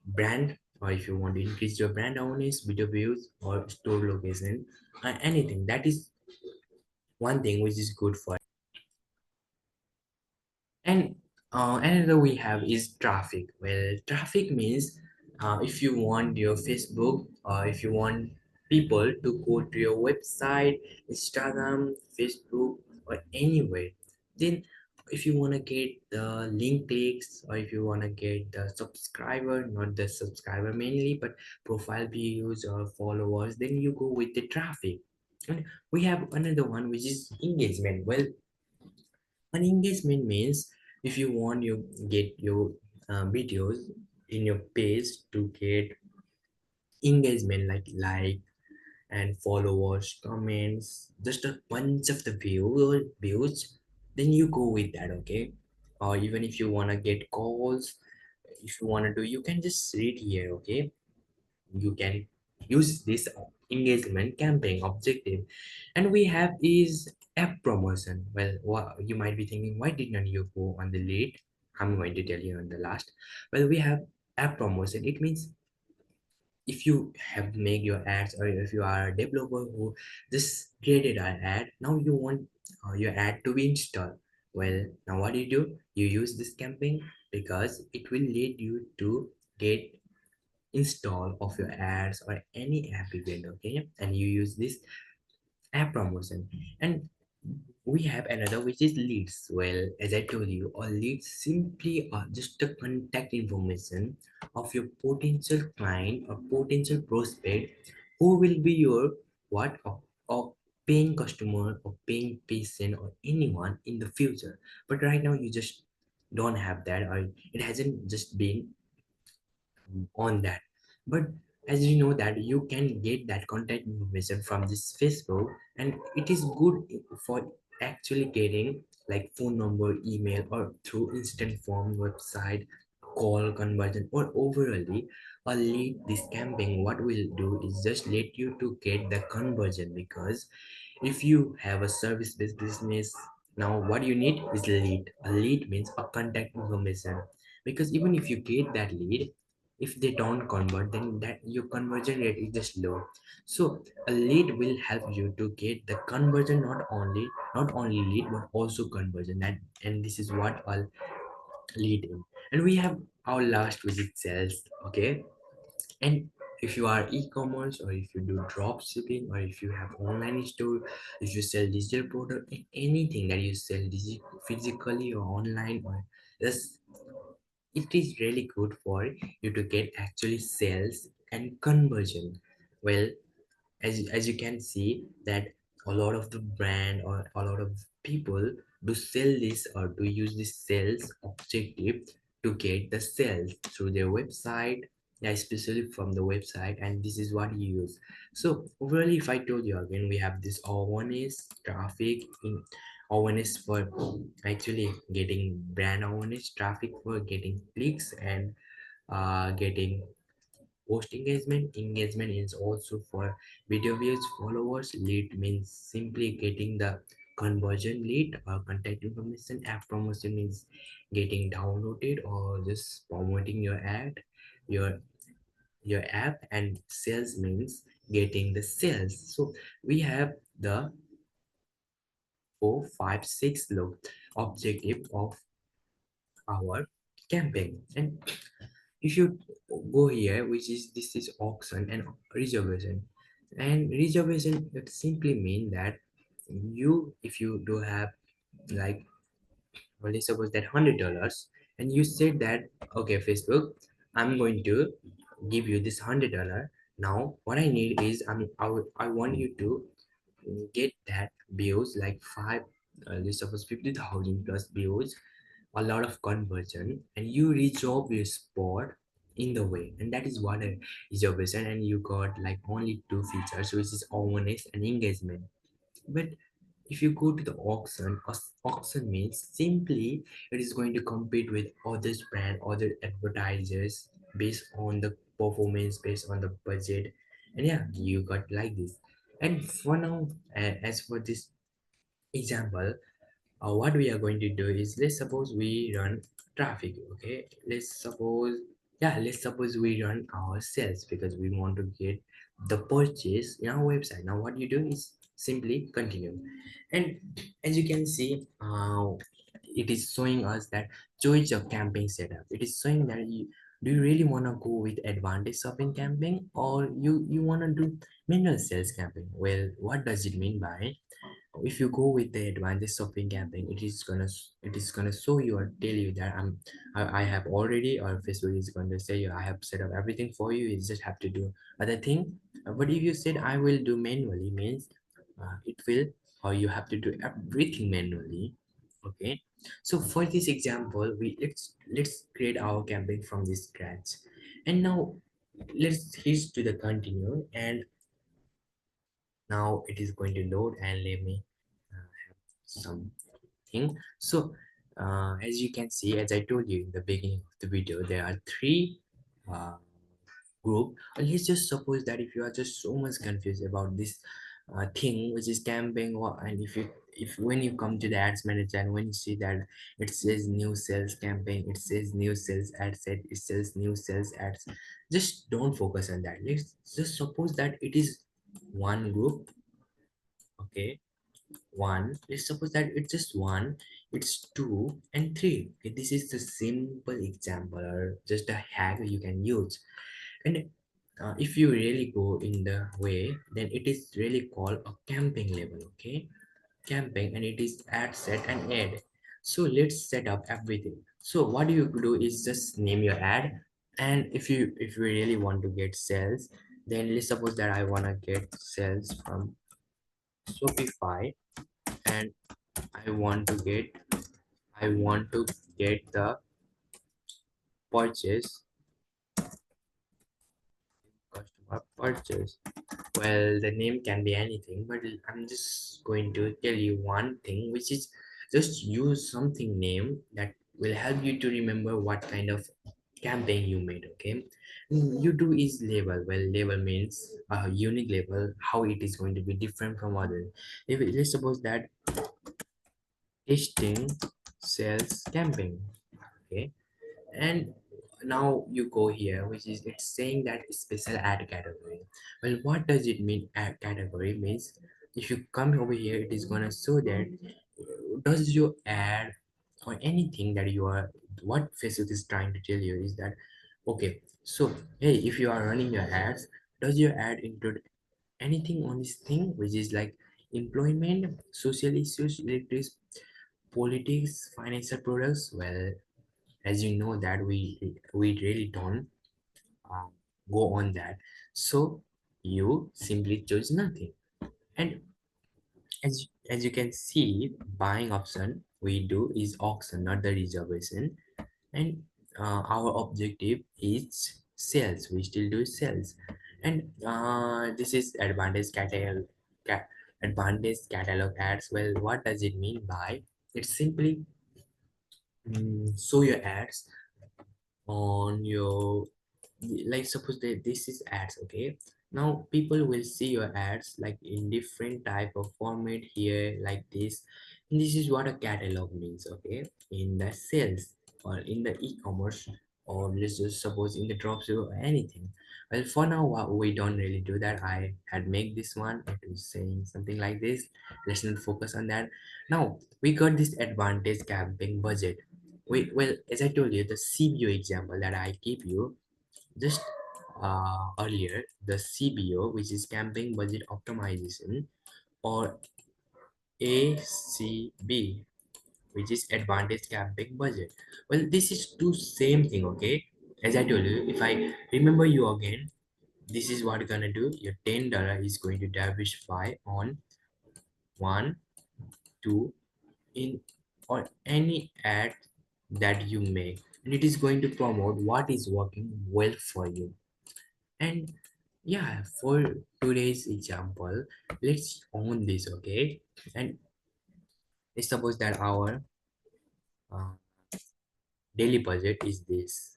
brand, or if you want to increase your brand awareness, video views, or store location, anything. That is one thing which is good for. And another we have is traffic. Well, traffic means, if you want your Facebook, if you want people to go to your website, Instagram, Facebook, or anywhere, then if you want to get the link clicks, or if you want to get the subscriber, not the subscriber mainly, but profile views or followers, then you go with the traffic. And we have another one which is engagement. Well, an engagement means, if you want you get your videos in your page to get engagement, like and followers, comments, just a bunch of the views, then you go with that, okay. Or even if you want to get calls, if you want to do, you can just read here, okay. You can use this engagement campaign objective. And we have is app promotion. Well, what you might be thinking, why didn't you go on the lead? I'm going to tell you on the last. Well, we have app promotion. It means, if you have made your ads, or if you are a developer who just created an ad, now you want your ad to be installed. Well, now what do, you use this campaign, because it will lead you to get install of your ads or any app event, okay. And you use this app promotion. And we have another which is leads. Well, as I told you, all leads simply are just the contact information of your potential client or potential prospect, who will be your what, or paying customer, or paying patient, or anyone in the future. But right now you just don't have that, or it hasn't just been on that. But as you know that you can get that contact information from this Facebook, and it is good for actually getting like phone number, email, or through instant form, website, call conversion, or overally a lead. This campaign what will do is just let you to get the conversion, because if you have a service-based business, now what you need is lead. A lead means a contact information, because even if you get that lead, if they don't convert, then that your conversion rate is just low. So a lead will help you to get the conversion, not only lead but also conversion. And this is what I'll lead in. And we have our last, which is sales, okay. And if you are e-commerce, or if you do drop shipping, or if you have online store, if you sell digital product, anything that you sell physically or online, or this, it is really good for you to get actually sales and conversion. Well, as you can see that a lot of the brand, or a lot of people do sell this, or do use this sales objective to get the sales through their website, yeah, especially from the website. And this is what you use. So overall, if I told you again, we have this, all one is traffic in awareness for actually getting brand awareness, traffic for getting clicks, and getting post engagement. Engagement is also for video views, followers. Lead means simply getting the conversion lead or contact information. App promotion means getting downloaded or just promoting your ad, your your app. And sales means getting the sales. So we have the 4, 5, 6 look objective of our campaign. And if you go here, which is this is auction and reservation. And reservation, it simply mean that you, if you do have like, well, let's suppose that $100, and you said that, okay, Facebook, I'm going to give you this $100. Now what I need is, I want you to get that views like five, let's suppose 50,000 plus views, a lot of conversion, and you reserve your spot in the way. And that is what a reservation. And you got like only two features, which is awareness and engagement. But if you go to the auction, auction means simply it is going to compete with other brand, other advertisers based on the performance, based on the budget. And yeah, you got like this. And for now, as for this example, what we are going to do is, let's suppose we run traffic. Okay, let's suppose we run our sales because we want to get the purchase in our website. Now what you do is simply continue. And as you can see, it is showing us that choose your campaign setup. It is showing that you, do you really want to go with advantage shopping campaign, or you want to do manual sales campaign? Well, what does it mean by, if you go with the advantage shopping campaign, it is gonna show you or tell you that I have already, or Facebook is going to say you, I have set up everything for you, you just have to do other thing. But if you said I will do manually, means it will, or you have to do everything manually. Okay, so for this example, we let's create our campaign from the scratch. And now let's hit to the continue. And now it is going to load, and let me have some thing. So as you can see, as I told you in the beginning of the video, there are three uh, group. Let's just suppose that if you are just so much confused about this thing which is camping, and if when you come to the ads manager, and when you see that it says new sales campaign, it says new sales ad set, it says new sales ads, just don't focus on that. Let's just suppose that it is one group. Okay, one, let's suppose that it's just one, it's two and three. Okay, this is the simple example or just a hack you can use. And if you really go in the way, then it is really called a camping level. Okay, camping, and it is add, set and add. So let's set up everything. So what you do is just name your ad. And if you really want to get sales, then let's suppose that I want to get sales from Shopify, and I want to get I want to get the purchase, customer purchase. Well, the name can be anything, but I'm just going to tell you one thing, which is just use something name that will help you to remember what kind of campaign you made. Okay, you do is label. Well, label means a unique label, how it is going to be different from others. If let's suppose that testing sales campaign. Okay, and now you go here, which is it's saying that special ad category. Well, what does it mean? Ad category means, if you come over here, it is gonna show that does your ad or anything that you are, what Facebook is trying to tell you is that, okay, so hey, if you are running your ads, does your ad include anything on this thing, which is like employment, social issues, electricity, politics, financial products? Well, as you know that we really don't uh, go on that. So you simply choose nothing. And as you can see, buying option we do is auction, not the reservation. And our objective is sales, we still do sales. And this is advantage category, Advantage catalog ads. Well, what does it mean by? It's simply show your ads on your, like suppose that this is ads, okay. Now people will see your ads like in different type of format here like this. And this is what a catalog means, okay, in the sales or in the e-commerce, or let's just suppose in the dropship or anything. Well, for now we don't really do that. I had make this one, it was saying something like this. Let's not focus on that. Now we got this advantage campaign budget. Well, as I told you, the CBO example that I gave you just earlier, the CBO, which is campaign budget optimization, or ACB, which is advantage campaign budget. Well, this is two same thing, okay? As I told you, if I remember you again, this is what you're gonna do. Your $10 is going to diversify on one, two, in or any ad that you make, and it is going to promote what is working well for you. And yeah, for today's example, let's own this, okay. And let's suppose that our uh, daily budget is this.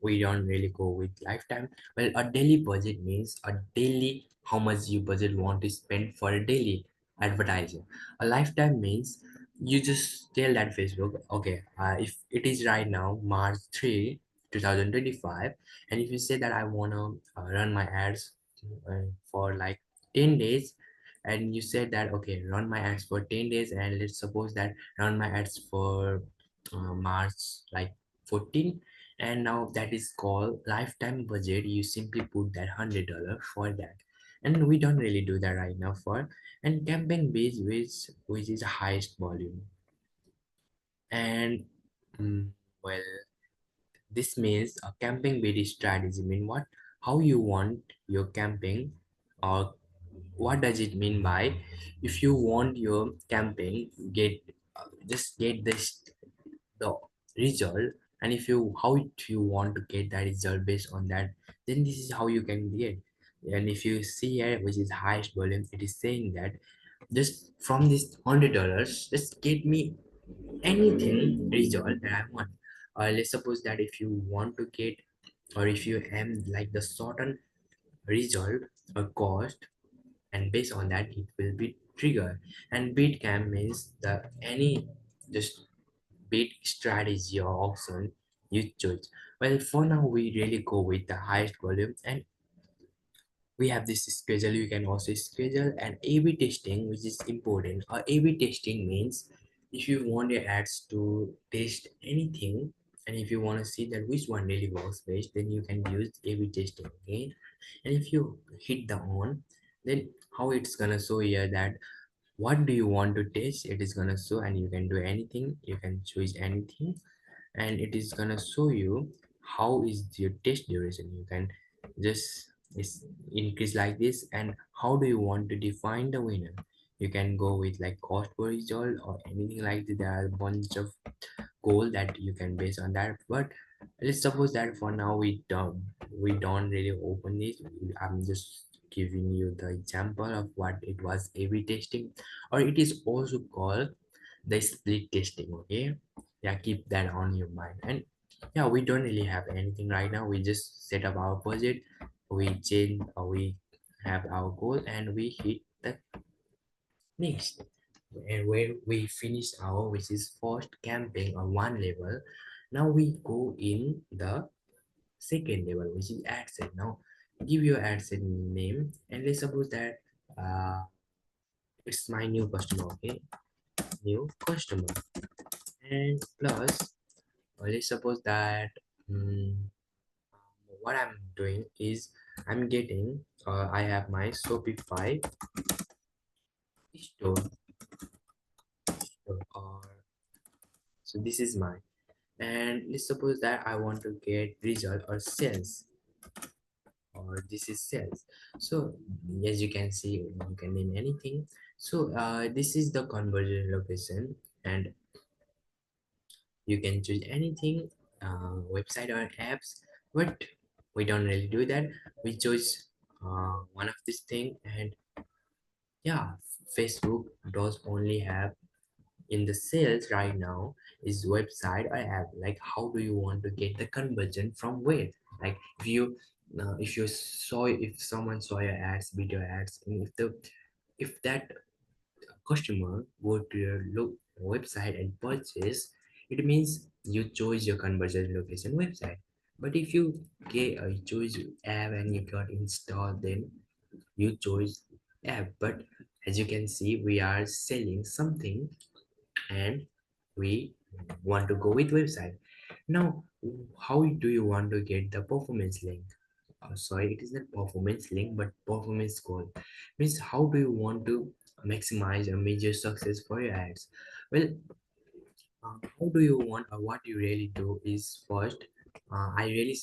We don't really go with lifetime. Well, a daily budget means a daily how much you budget want to spend for a daily advertising. A lifetime means you just tell that Facebook, okay, if it is right now March 3, 2025, and if you say that I want to run my ads for like 10 days, and you said that okay, run my ads for 10 days, and let's suppose that run my ads for March like 14, and now that is called lifetime budget. You simply put that $100 for that, and we don't really do that right now for. And campaign base, which is the highest volume. And mm, well, this means a campaign based strategy mean what, how you want your campaign, or what does it mean by, if you want your campaign get just get this the result, and if you how you want to get that result based on that, then this is how you can get. And if you see here, which is highest volume, it is saying that just from this $100, just get me anything result that I want. Let's suppose that if you want to get, or if you am like the certain result or cost, and based on that it will be triggered. And bid cam means the any just bid strategy or option you choose. Well, for now we really go with the highest volume, and we have this schedule. You can also schedule an A/B testing, which is important. A/B testing means if you want your ads to test anything, and if you want to see that which one really works best, then you can use A/B testing. Okay, and if you hit the on, then how it's gonna show here that what do you want to test, it is gonna show, and you can do anything, you can choose anything, and it is gonna show you how is your test duration. You can just increase like this. And how do you want to define the winner, you can go with like cost per result or anything like that. There are a bunch of goal that you can base on that. But let's suppose that for now we don't really open this. I'm just giving you the example of what it was, A/B testing, or it is also called the split testing, okay. Yeah, keep that on your mind. And yeah, we don't really have anything right now. We just set up our budget, we change, or we have our goal, and we hit the next. And when we finish our, which is first campaign on one level, now we go in the second level, which is ad set. Now give your ad set name, and let's suppose that it's my new customer, okay, new customer. And plus, let's suppose that mm, what I'm doing is I'm getting I have my Shopify store, or so this is mine. And let's suppose that I want to get result or sales, or this is sales. So as you can see, you can name anything. So this is the conversion location, and you can choose anything, website or apps. But we don't really do that. We choose one of this thing. And yeah, Facebook does only have in the sales right now is website or app. Like how do you want to get the conversion from where? Like if you saw, if someone saw your ads, video ads, and if that customer go to your website and purchase, it means you chose your conversion location website. But if you choose app and you got installed, then you chose app. But as you can see, we are selling something and we want to go with website. Now, how do you want to get the performance link? Sorry, it is not performance link, but performance goal. Means how do you want to maximize a major success for your ads? Well, how do you want, or what you really do is first, I really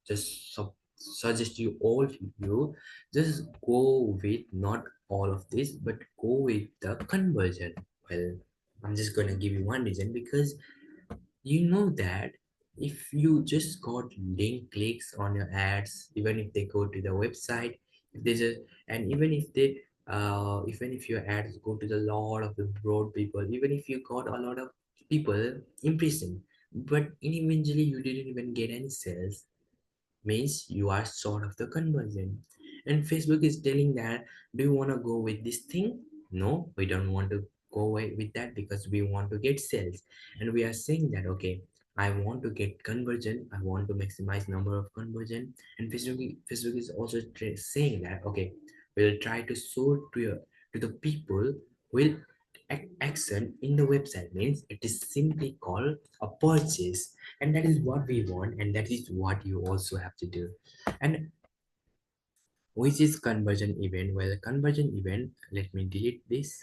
just suggest you all of you just go with not all of this, but go with the conversion. Well, I'm just gonna give you one reason, because you know that if you just got link clicks on your ads, even if they go to the website, if they just, and even if they even if your ads go to the lot of the broad people, even if you got a lot of people impression, but eventually you didn't even get any sales, means you are short of the conversion. And Facebook is telling that, do you want to go with this thing? No, we don't want to go away with that because we want to get sales. And we are saying that, okay, I want to get conversion, I want to maximize number of conversion. And Facebook is also saying that, okay, we'll try to show to the people will action in the website, means it is simply called a purchase. And that is what we want, and that is what you also have to do. And which is conversion event? Well, conversion event, let me delete this.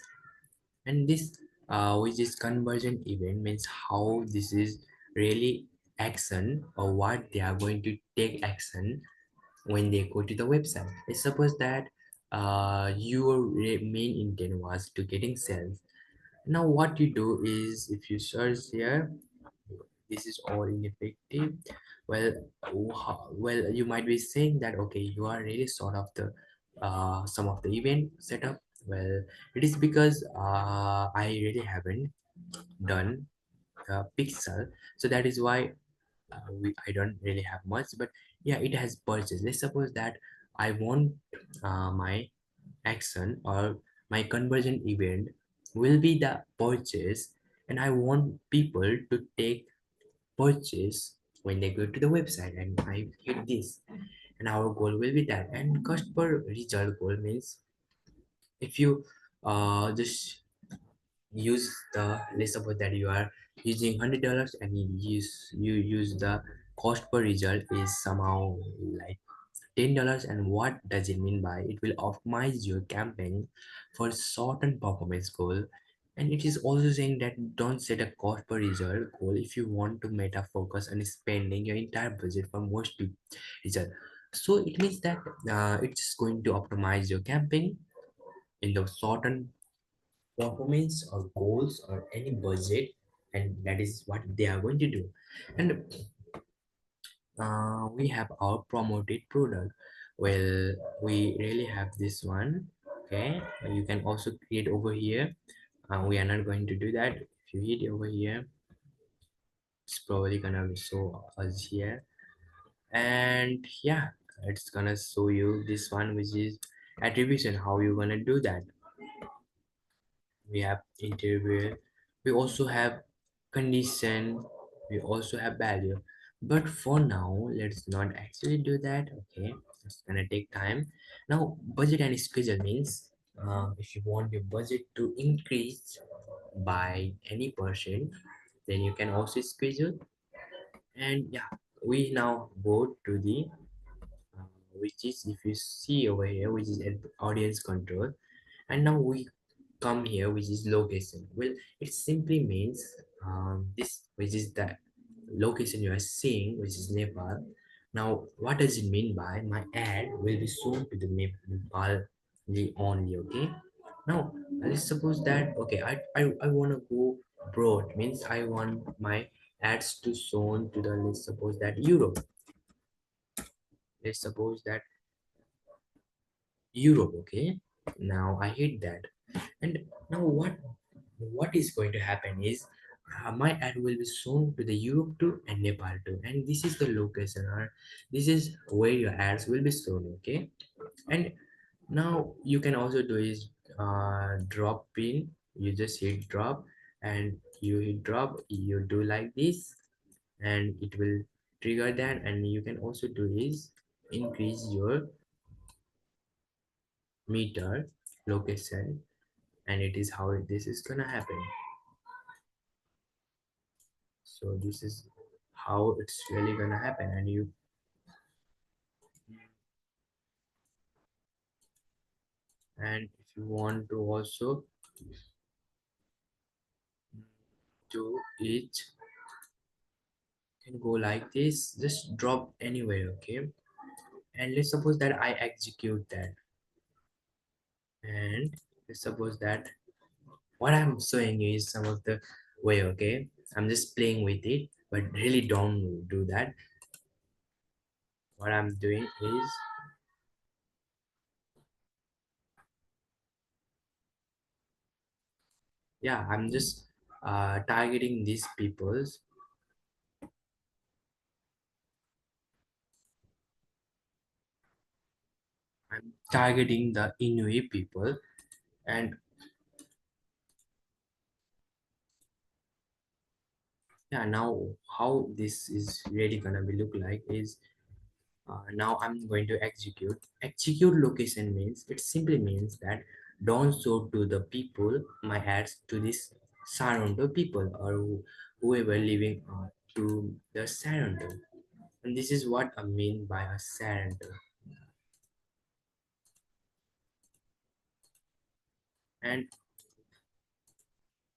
And this which is conversion event means how this is really action, or what they are going to take action when they go to the website. Let's suppose that your main intent was to getting sales. Now what you do is, if you search here, this is all ineffective. Well, well, you might be saying that, okay, you are really sort of the some of the event setup. Well, it is because I really haven't done pixel, so that is why I don't really have much. But yeah, it has purchase. Let's suppose that I want my action or my conversion event will be the purchase, and I want people to take purchase when they go to the website, and I hit this, and our goal will be that. And cost per result goal means, if you just use the, let's suppose that you are using $100 and you use the cost per result is somehow like $10. And what does it mean by it will optimize your campaign for certain performance goal. And it is also saying that don't set a cost per result goal if you want to meta focus on spending your entire budget for most result. So it means that it's going to optimize your campaign in the certain performance or goals or any budget, and that is what they are going to do. And we have our promoted product. Well, we really have this one. Okay, you can also create over here. We are not going to do that. If you hit over here, it's probably gonna show us here. And yeah, it's gonna show you this one, which is attribution. How you gonna do that? We have interval, we also have condition, we also have value. But for now, let's not actually do that. Okay, it's gonna take time. Now budget and schedule means, if you want your budget to increase by any percent, then you can also schedule. And yeah, we now go to the which is, if you see over here, which is audience control. And now we come here, which is location. Well, it simply means this, which is the location you are seeing, which is Nepal. Now what does it mean by my ad will be shown to the Nepal only? Okay, now let's suppose that, okay, I want to go broad, means I want my ads to shown to the, let's suppose that Europe. Let's suppose that Europe. Okay, Now I hit that. And now what is going to happen is my ad will be shown to the Europe too and Nepal too, and this is the location, or this is where your ads will be shown. Okay. And now you can also do is drop pin. You just hit drop, and you hit drop, you do like this, and it will trigger that. And you can also do is increase your meter location, and it is how this is gonna happen. So this is how it's really gonna happen. And you, and if you want to also do it, can go like this, just drop anywhere. Okay. And let's suppose that I execute that, and let's suppose that what I'm showing you is some of the way. Okay, I'm just playing with it, but really don't do that. What I'm doing is, yeah, I'm just targeting these peoples. I'm targeting the Inuit people. And yeah, now how this is really gonna be look like is, now I'm going to execute location means, it simply means that don't show to the people my ads to this surrounding people, or whoever living to the surrounding. And this is what I mean by a surrounding. And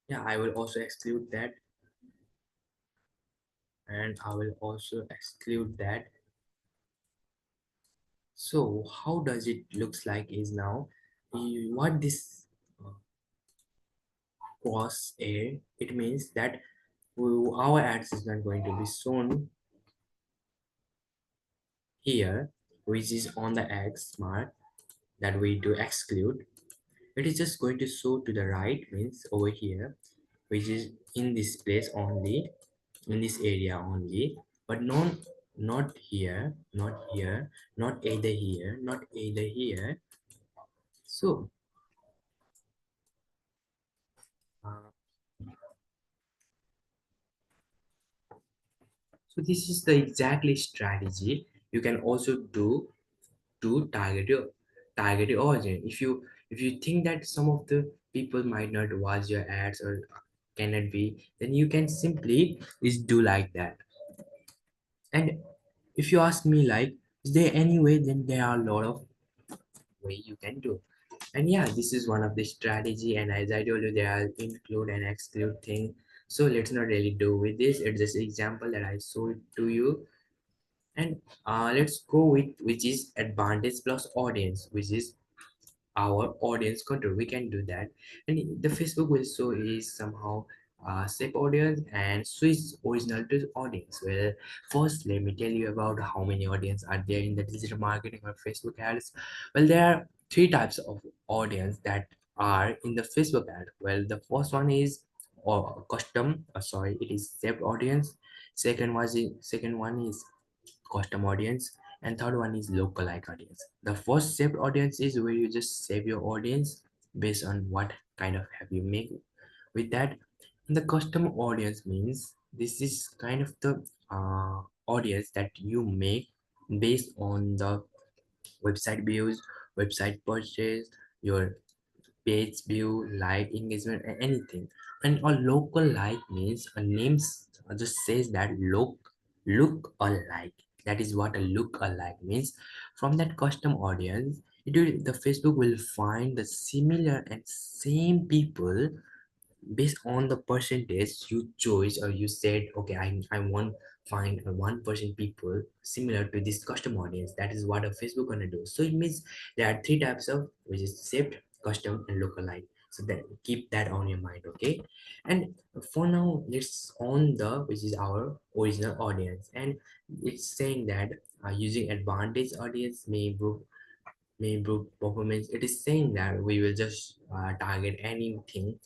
yeah, I will also exclude that, and I will also exclude that. So how does it looks like is now, what this uh, cross a, it means that our ads is not going to be shown here, which is on the X mark that we do exclude. It is just going to show to the right, means over here, which is in this place only, in this area only, but not here, not here, not either here, not either here. So uh, so this is the exactly strategy you can also do to target your audience. If you think that some of the people might not watch your ads or cannot be, then you can simply is do like that. And if you ask me like, is there any way, then there are a lot of way you can do. And yeah, this is one of the strategy, and as I told you, there are include and exclude thing. So let's not really do with this, it's just an example that I showed to you. And let's go with which is advantage plus audience, which is our audience control. We can do that. And the Facebook will show is somehow save audience and switch original to audience. Well, first let me tell you about how many audience are there in the digital marketing or Facebook ads. Well, there are three types of audience that are in the Facebook ad. Well, the first one is custom, sorry, it is saved audience. Second one is custom audience, and third one is lookalike audience. The first saved audience is where you just save your audience based on what kind of have you make with that. And the custom audience means this is kind of the audience that you make based on the website views, website purchase, your page view, like engagement, anything. And a local like means a name just says that look alike. That is what a look alike means. From that custom audience, the Facebook will find the similar and same people based on the percentage you chose, or you said, okay, I want find a 1% people similar to this custom audience. That is what a Facebook gonna do. So it means there are three types of, which is saved, custom, and lookalike. So that, keep that on your mind. Okay. And for now, let's on the, which is our original audience. And it's saying that using advantage audience may improve may improve performance. It is saying that we will just target anything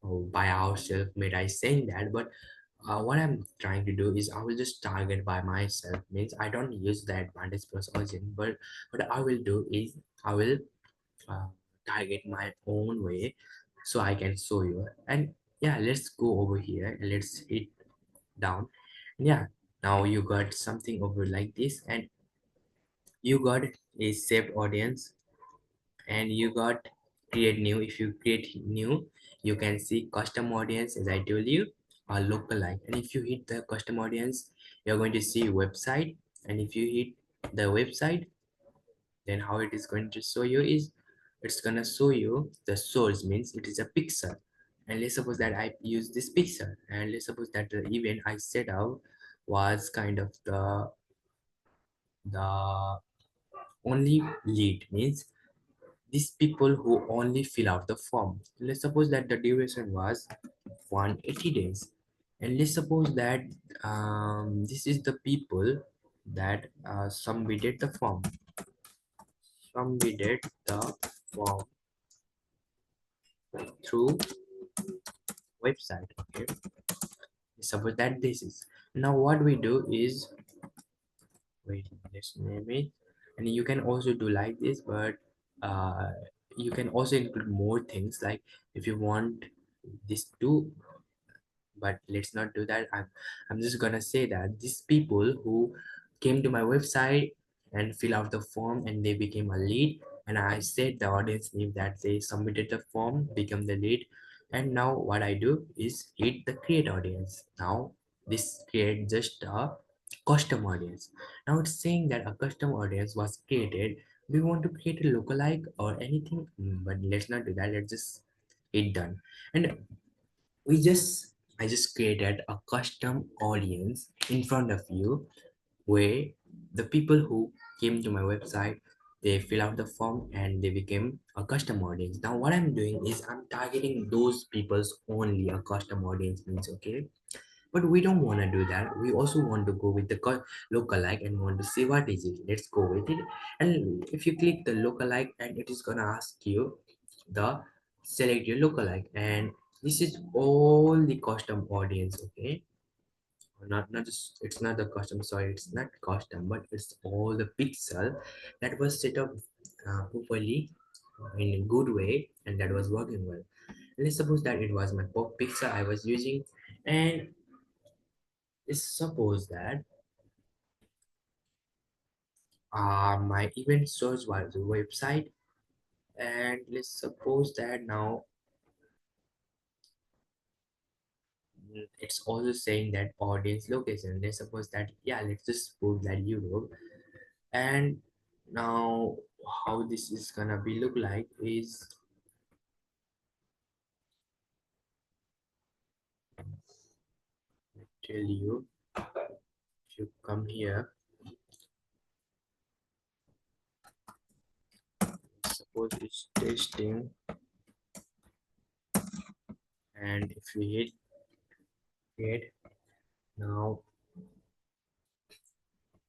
by ourselves. May I saying that, but what I'm trying to do is I will just target by myself. Means I don't use the advantage plus origin, but what I will do is I will uh, target my own way, so I can show you. And yeah, let's go over here and let's hit down. Yeah, now you got something over like this, and you got a saved audience, and you got create new. If you create new, you can see custom audience, as I told you, or lookalike. And if you hit the custom audience, you're going to see website. And if you hit the website, then how it is going to show you is it's gonna show you the source, means it is a pixel. And let's suppose that I use this pixel, and let's suppose that the event I set out was kind of the only lead, means these people who only fill out the form. Let's suppose that the duration was 180 days. And let's suppose that this is the people that submitted the form. Submitted the form through website. Okay. Suppose that this is. Now what we do is, wait, let's name it. And you can also do like this, but uh, you can also include more things, like if you want this to, but let's not do that. I'm just gonna say that these people who came to my website and fill out the form and they became a lead, and I said the audience name that they submitted the form become the lead. And now what I do is hit the create audience. Now this create just a custom audience. Now it's saying that a custom audience was created. We want to create a lookalike or anything. But let's not do that. Let's just hit done. And we just I just created a custom audience in front of you, where the people who came to my website, they fill out the form and they became a custom audience. Now what I'm doing is I'm targeting those people's only. A custom audience means, okay, but we don't want to do that. We also want to go with the lookalike and want to see what is it. Let's go with it. And if you click the lookalike, and it is gonna ask you the select your lookalike, and this is all the custom audience. Okay, not just, it's not the custom, sorry, it's not custom, but it's all the pixel that was set up properly in a good way, and that was working well. Let's suppose that it was my pop pixel I was using, and let's suppose that my event source was a website. And let's suppose that now it's also saying that audience location. Let's suppose that, yeah, let's just put that Europe. And now how this is gonna be look like is, tell you, if you come here, suppose it's testing, and if you hit create, now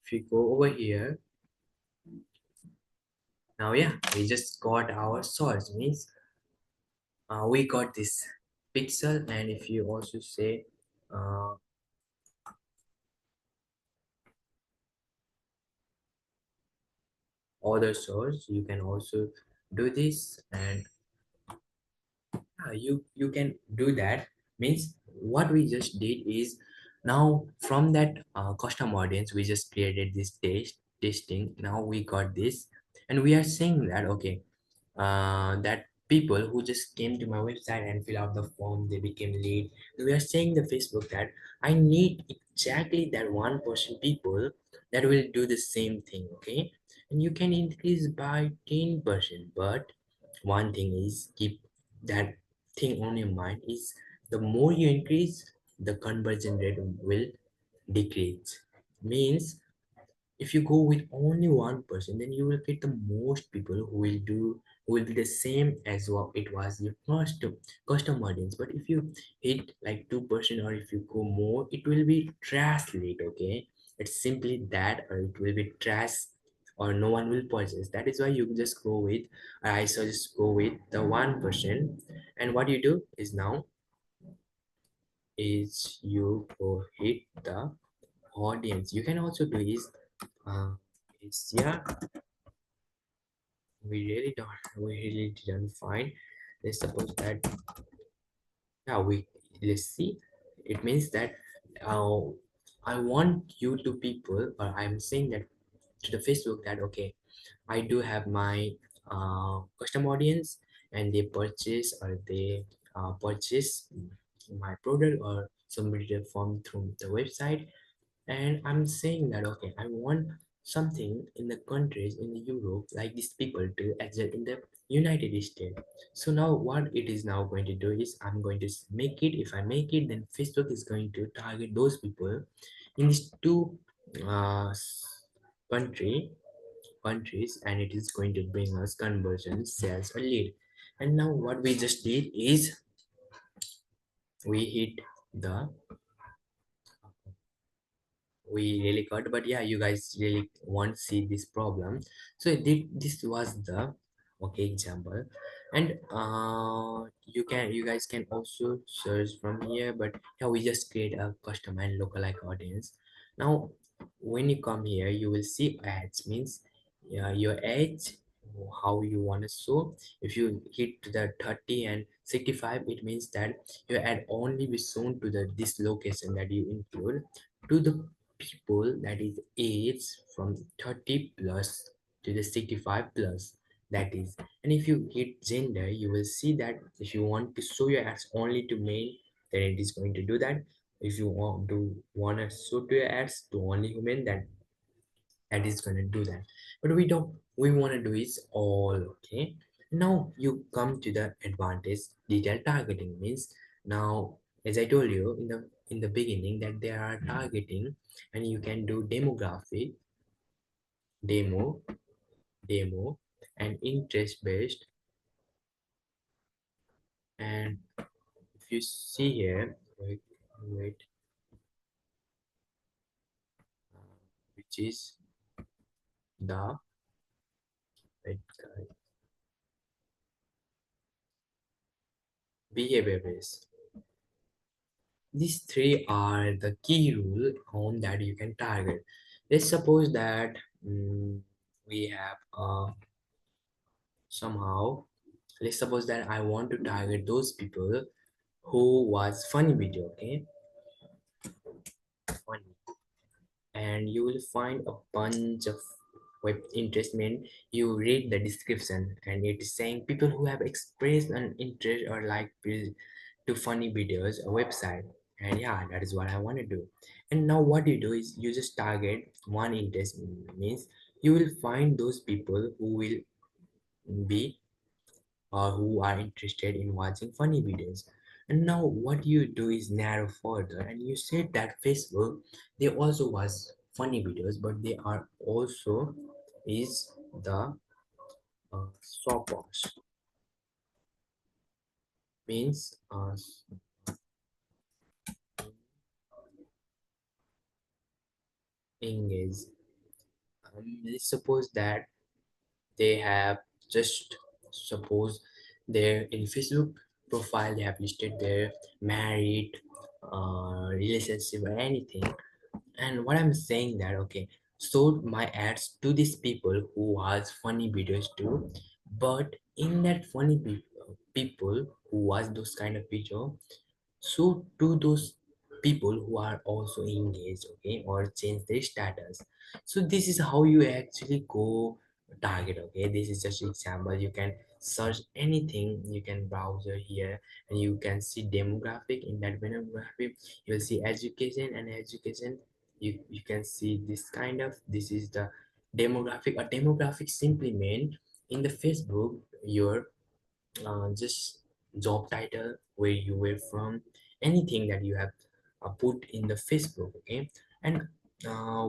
if you go over here, now yeah, we just got our source, means we got this pixel. And if you also say uh, other source, you can also do this. And you can do that. Means what we just did is, now from that custom audience we just created this testing. Now we got this, and we are saying that, okay, that people who just came to my website and fill out the form, they became lead. We are saying the Facebook that I need exactly that 1% people that will do the same thing. Okay, and you can increase by 10%, but one thing is, keep that thing on your mind is, the more you increase, the conversion rate will decrease. Means if you go with only 1%, then you will get the most people who will be the same as what it was your first custom audience. But if you hit like 2%, or if you go more, it will be trash lead. Okay, it's simply that, or it will be trash or no one will purchase. That is why you just go with, I suggest go with the 1%. And what you do is now is you go hit the audience. You can also do is yeah, we really didn't find. Let's suppose that, yeah, let's see. It means that uh, I want you to people, or I'm saying that to the Facebook that okay, I do have my custom audience, and they purchase, or they purchase my product or submit a form through the website. And I'm saying that okay, I want something in the countries in the Europe like these people to exist in the United States. So now what it is now going to do is I'm going to make it. If I make it, then Facebook is going to target those people in these two uh, country countries, and it is going to bring us conversion, sales, or lead. And now what we just did is we hit the we really got, but yeah, you guys really won't see this problem. So this was the okay example. And you guys can also search from here, but yeah, we just create a custom and lookalike audience. Now when you come here, you will see ads, means yeah, your ads, how you want to show. If you hit the 30 and 65, it means that your ad only be shown to the this location that you include, to the people that is age from 30 plus to the 65 plus, that is. And if you hit gender, you will see that if you want to show your ads only to male, then it is going to do that. If you want to show to your ads to only women, then that is going to do that. But we don't, we want to do is all. Okay, now you come to the advantage. Detailed targeting means, now as I told you in the beginning, that there are targeting, and you can do demographic, demo demo and interest based. And if you see here, wait, which is the wait, behavior based. These three are the key rule on that you can target. Let's suppose that we have somehow, let's suppose that I want to target those people who was funny video, okay, funny. And you will find a bunch of web interest. Mean you read the description, and it is saying people who have expressed an interest or like to funny videos a website. And yeah, that is what I want to do. And now what you do is you just target one interest, means you will find those people who will be or who are interested in watching funny videos. And now what you do is narrow further, and you said that Facebook, they also watch funny videos, but they are also is the sophos, means engage. Let's suppose that they have just suppose their in Facebook profile they have listed their married, relationship or anything. And what I'm saying that okay, so my ads to these people who has funny videos too, but in that funny people who watch those kind of video, so to those people who are also engaged, okay, or change their status. So this is how you actually go target. Okay, this is just example. You can search anything, you can browser here, and you can see demographic. In that demographic you will see education, and education you can see this kind of, this is the demographic. A demographic simply mean in the Facebook your just job title, where you were from, anything that you have put in the Facebook. Okay, and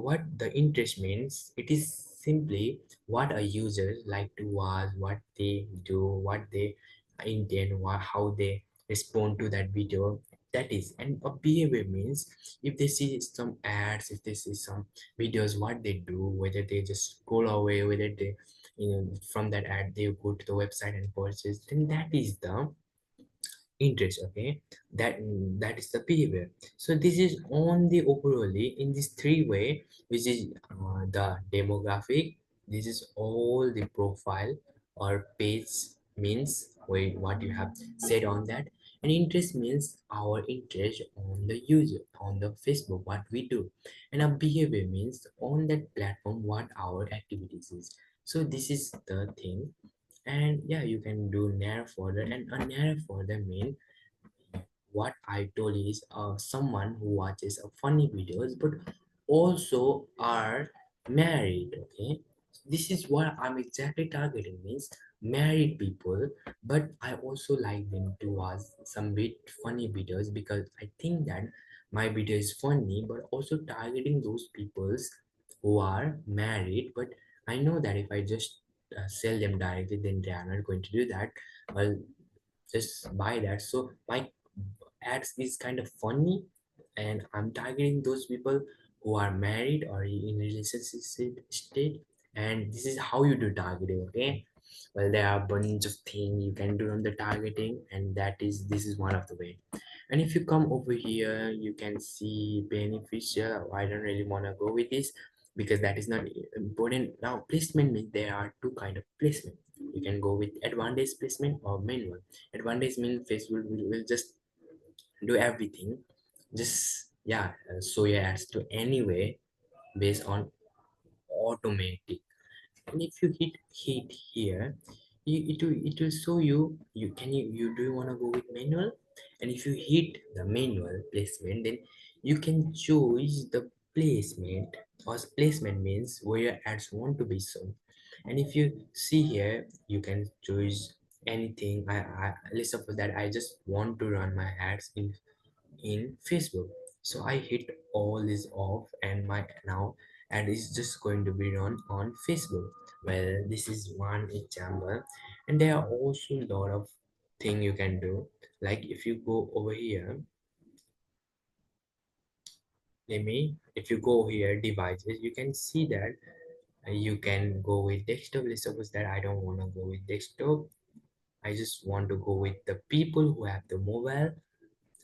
what the interest means, it is simply what a user like to watch, what they do, what they intend, how they respond to that video. That is, and a behavior means if they see some ads, if they see some videos, what they do, whether they just scroll away, whether they, from that ad they go to the website and purchase, then that is the interest. Okay, that is the behavior. So this is only overally in this three way, which is the demographic. This is all the profile or page means what you have said on that, and interest means our interest on the user on the Facebook, what we do, and our behavior means on that platform what our activities is. So this is the thing. And yeah, you can do narrow further, and a narrow further mean what I told is someone who watches a funny videos but also are married. Okay, this is what I'm exactly targeting means married people, but I also like them to watch some bit funny videos because I think that my video is funny, but also targeting those peoples who are married. But I know that if I just sell them directly, then they are not going to do that. I'll just buy that. So my ads is kind of funny, and I'm targeting those people who are married or in relationship state. And this is how you do targeting. Okay, well, there are a bunch of things you can do on the targeting, and this is one of the way. And if you come over here, you can see beneficial. I don't really want to go with this because that is not important. Now placement means there are two kind of placement. You can go with advantage placement or manual. Advantage means Facebook will just do everything, just yeah, show your ads to anyway based on automatic. And if you hit here, it will show you, you do you want to go with manual. And if you hit the manual placement, then you can choose the placement, or placement means where your ads want to be shown. And if you see here, you can choose anything. Let's suppose that I just want to run my ads in Facebook. So I hit all this off, and my now ad is just going to be run on Facebook. Well, this is one example, and there are also a lot of thing you can do. Like if you go over here, if you go here devices, you can see that you can go with desktop. Let's suppose that I don't want to go with desktop. I just want to go with the people who have the mobile.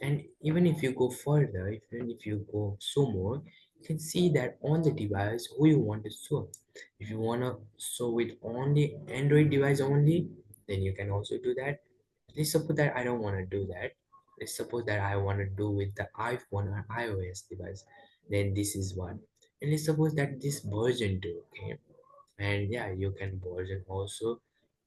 And even if you go further, even if you go so more, you can see that on the device who you want to show. If you want to show it on the Android device only, then you can also do that. Let's suppose that I don't want to do that. Let's suppose that I want to do with the iPhone or iOS device. Then this is one. And let's suppose that this version too, okay? And yeah, you can version also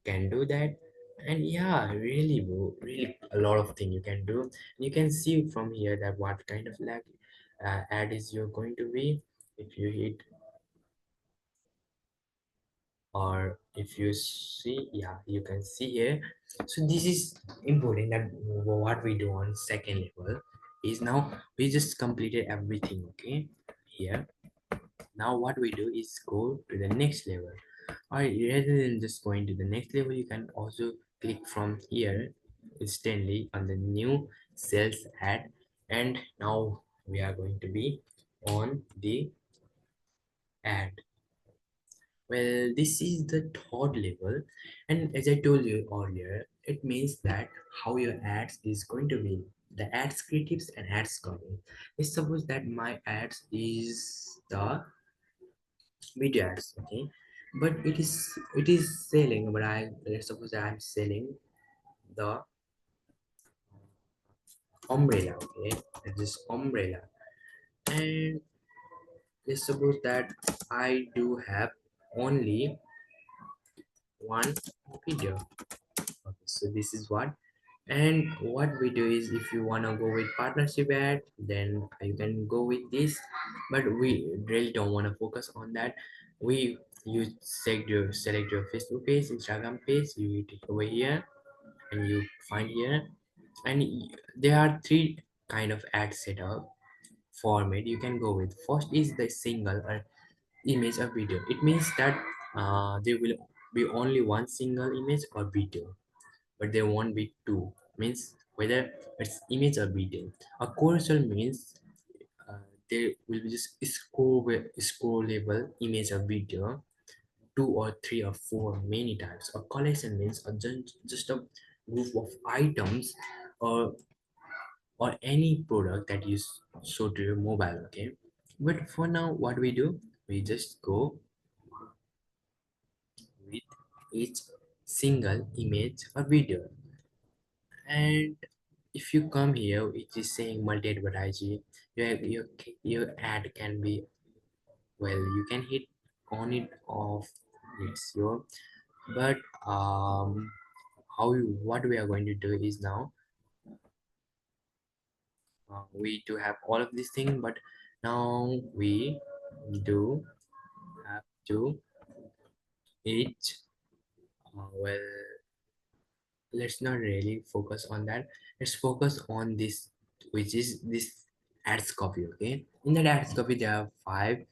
can do that. And yeah, really bro, really a lot of thing you can do. You can see from here that what kind of like ad is you're going to be. If you hit, or if you see, yeah, you can see here. So this is important that what we do on second level is now we just completed everything. Okay, here now what we do is go to the next level. Alright, rather than just going to the next level, you can also click from here instantly on the new sales ad. And now we are going to be on the ad. Well, this is the third level, and as I told you earlier, it means that how your ads is going to be the ads creatives and ads copy. Let's suppose that my ads is the video ads, okay, but it is selling, but I let's suppose that I'm selling the umbrella. Okay, this umbrella, and let's suppose that I do have only one video. Okay, so this is what. And what we do is if you want to go with partnership ad, then you can go with this, but we really don't want to focus on that. You select your Facebook page, Instagram page, you take over here, and you find here, and there are three kind of ad setup format you can go with. First is the single image or video. It means that there will be only one single image or video, but there won't be two. Means whether it's image or video. A carousel means there will be just scrollable image or video, two or three or four many types. A collection means just a group of items or any product that you show to your mobile. Okay, but for now what we do, we just go with each single image or video. And if you come here, it is saying multi advertising. Your ad can be, well, you can hit on it off, it's your, but what we are going to do is now, we do have all of these things, but now we do have to each, well, let's not really focus on that. Let's focus on this, which is this ads copy. Okay, in that ads copy there are five,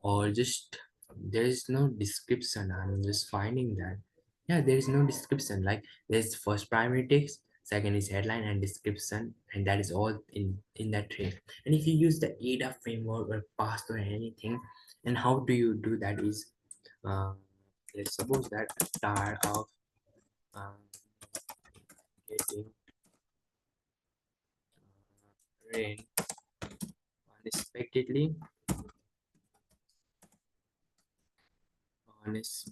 or just there is no description. I'm just finding that, yeah, there is no description. Like, there's first primary text, second is headline and description, and that is all in that tree. And if you use the ADA framework or past or anything, and how do you do that is, uh, let's suppose that tired of um, getting rain unexpectedly, honest,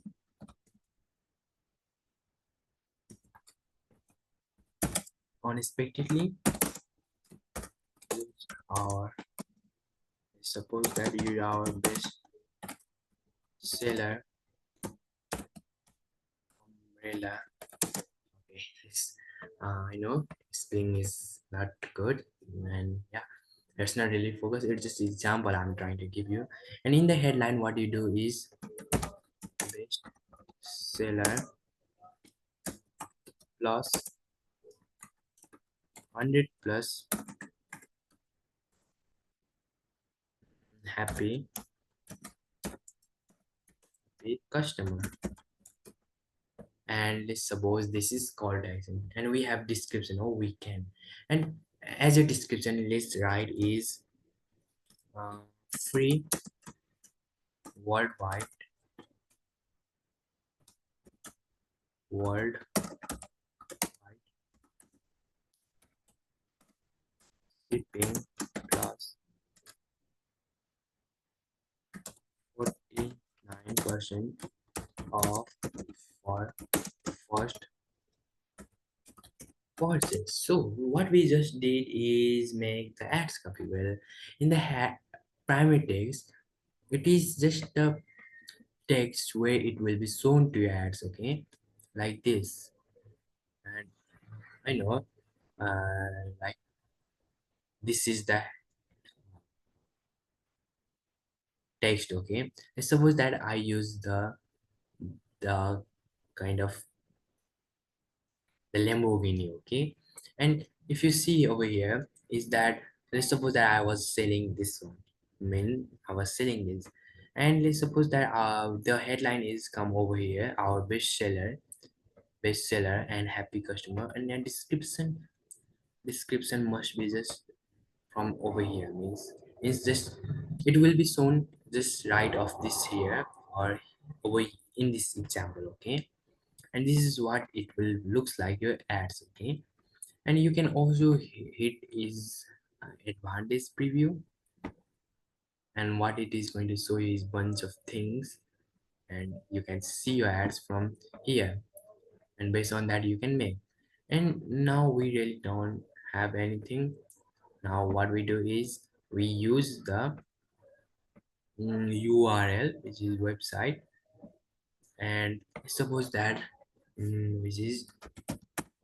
unexpectedly, or suppose that you are our best seller umbrella. Okay, I know explaining is not good, and yeah, let's not really focus. It's just example I'm trying to give you. And in the headline, what you do is best seller plus 100 plus happy with customer. And let's suppose this is call to action, and we have description. Oh, we can, and as a description, let's write is uh, free worldwide worldwide shipping plus 49% off for first purchase. So what we just did is make the ads copy. Well, in the primary text, it is just the text where it will be shown to your ads. Okay, like this. And I know, like, this is the text. Okay, let's suppose that I use the kind of the Lamborghini. Okay, and if you see over here is that, let's suppose that I was selling this one. I mean, I was selling this, and let's suppose that the headline is come over here, our bestseller and happy customer, and then description must be just from over here, means it's just, it will be shown just right of this here, or over in this example. Okay, and this is what it will looks like your ads. Okay, and you can also hit is advantage preview, and what it is going to show you is bunch of things, and you can see your ads from here, and based on that you can make. And now we really don't have anything. Now what we do is we use the URL, which is website, and suppose that, which is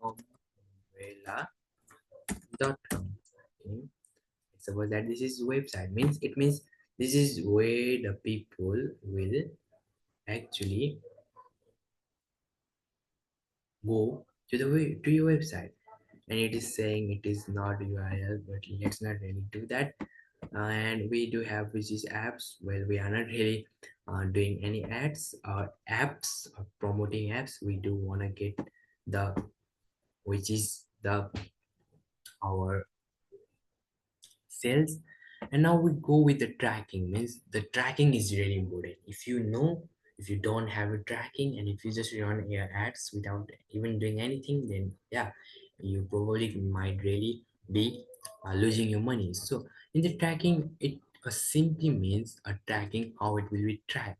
umbrella.com. Okay. Suppose that this is website, means it means this is where the people will actually go to the way to your website. And it is saying it is not URL, but let's not really do that. And we do have, which is apps. Well, we are not really doing any ads or apps or promoting apps. We do want to get the, which is the our sales. And now we go with the tracking. Means the tracking is really important. If you know, if you don't have a tracking and if you just run your ads without even doing anything, then yeah, you probably might really be losing your money. So in the tracking, it simply means a tracking how it will be tracked.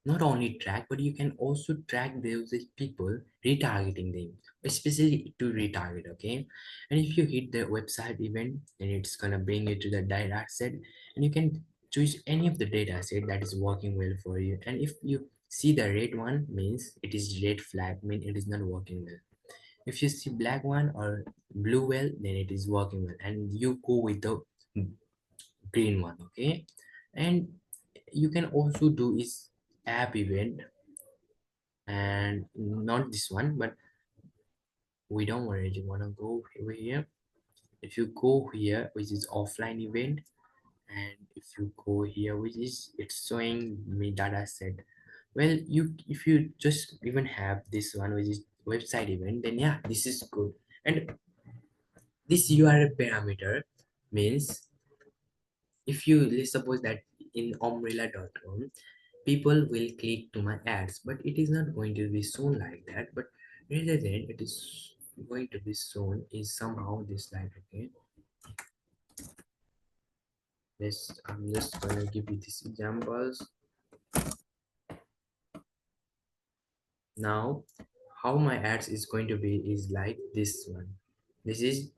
Not only track, but you can also track those people, retargeting them, especially to retarget. Okay, and if you hit the website event, then it's gonna bring you to the data set, and you can choose any of the data set that is working well for you. And if you see the red one, means it is red flag, mean it is not working well. If you see black one or blue well, then it is working well, and you go with the green one. Okay, and you can also do is app event, and not this one, but we don't really want to go over here. If you go here, which is offline event, and if you go here, which is it's showing me data set. Well, you if you just even have this one, which is website event, then yeah, this is good. And this URL parameter means, if you let's suppose that in umbrella.com, people will click to my ads, but it is not going to be shown like that, but rather than it is going to be shown is somehow this like. Okay, this I'm just gonna give you these examples. Now how my ads is going to be is like this one. This is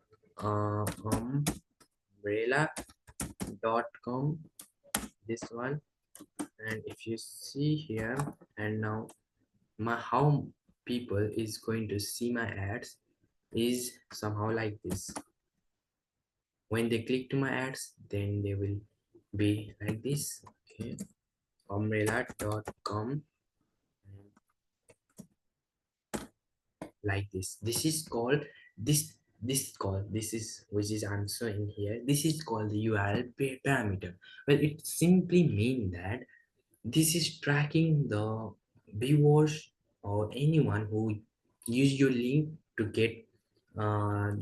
umbrella.com, this one. And if you see here, and now my how people is going to see my ads is somehow like this. When they click to my ads, then they will be like this. Okay, umbrella.com, like this is called this is which is I'm showing here, this is called the URL parameter. Well, it simply mean that this is tracking the viewers or anyone who use your link to get uh,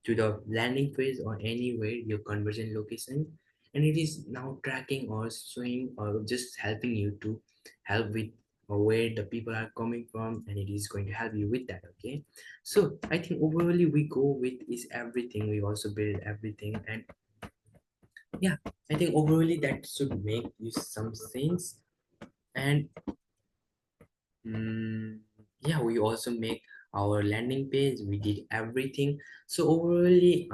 to the landing page or anywhere your conversion location, and it is now tracking or showing or just helping you to help with where the people are coming from, and it is going to help you with that. Okay, so I think overally we go with is everything, we also build everything. And yeah, I think overally that should make you some sense. And yeah, we also make our landing page, we did everything. So overally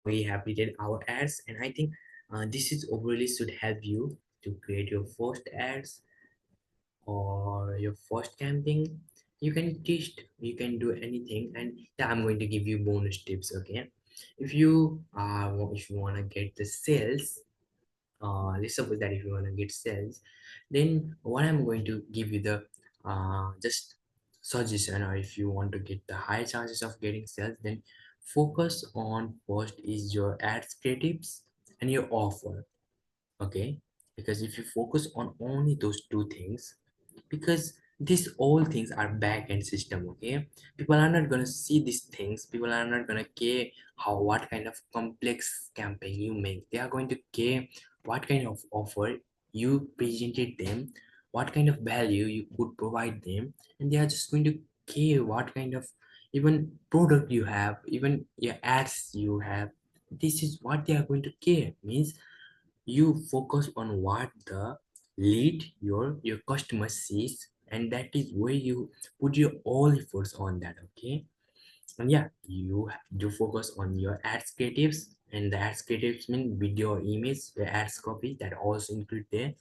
we have did our ads, and I think this is overally should help you to create your first ads or your first camping. You can teach, you can do anything. And yeah, I'm going to give you bonus tips. Okay, if you if you want to get the sales, let's suppose that if you want to get sales, then what I'm going to give you the just suggestion, or if you want to get the high chances of getting sales, then focus on first is your ads creatives and your offer. Okay, because if you focus on only those two things, because these all things are back end system. Okay, people are not gonna see these things, people are not gonna care how what kind of complex campaign you make. They are going to care what kind of offer you presented them, what kind of value you could provide them, and they are just going to care what kind of even product you have, even your ads you have. This is what they are going to care. Means you focus on what the lead your customer sees, and that is where you put your all efforts on that. Okay, and yeah, you do focus on your ads creatives, and the ads creatives mean video, image, the ads copy that also include there.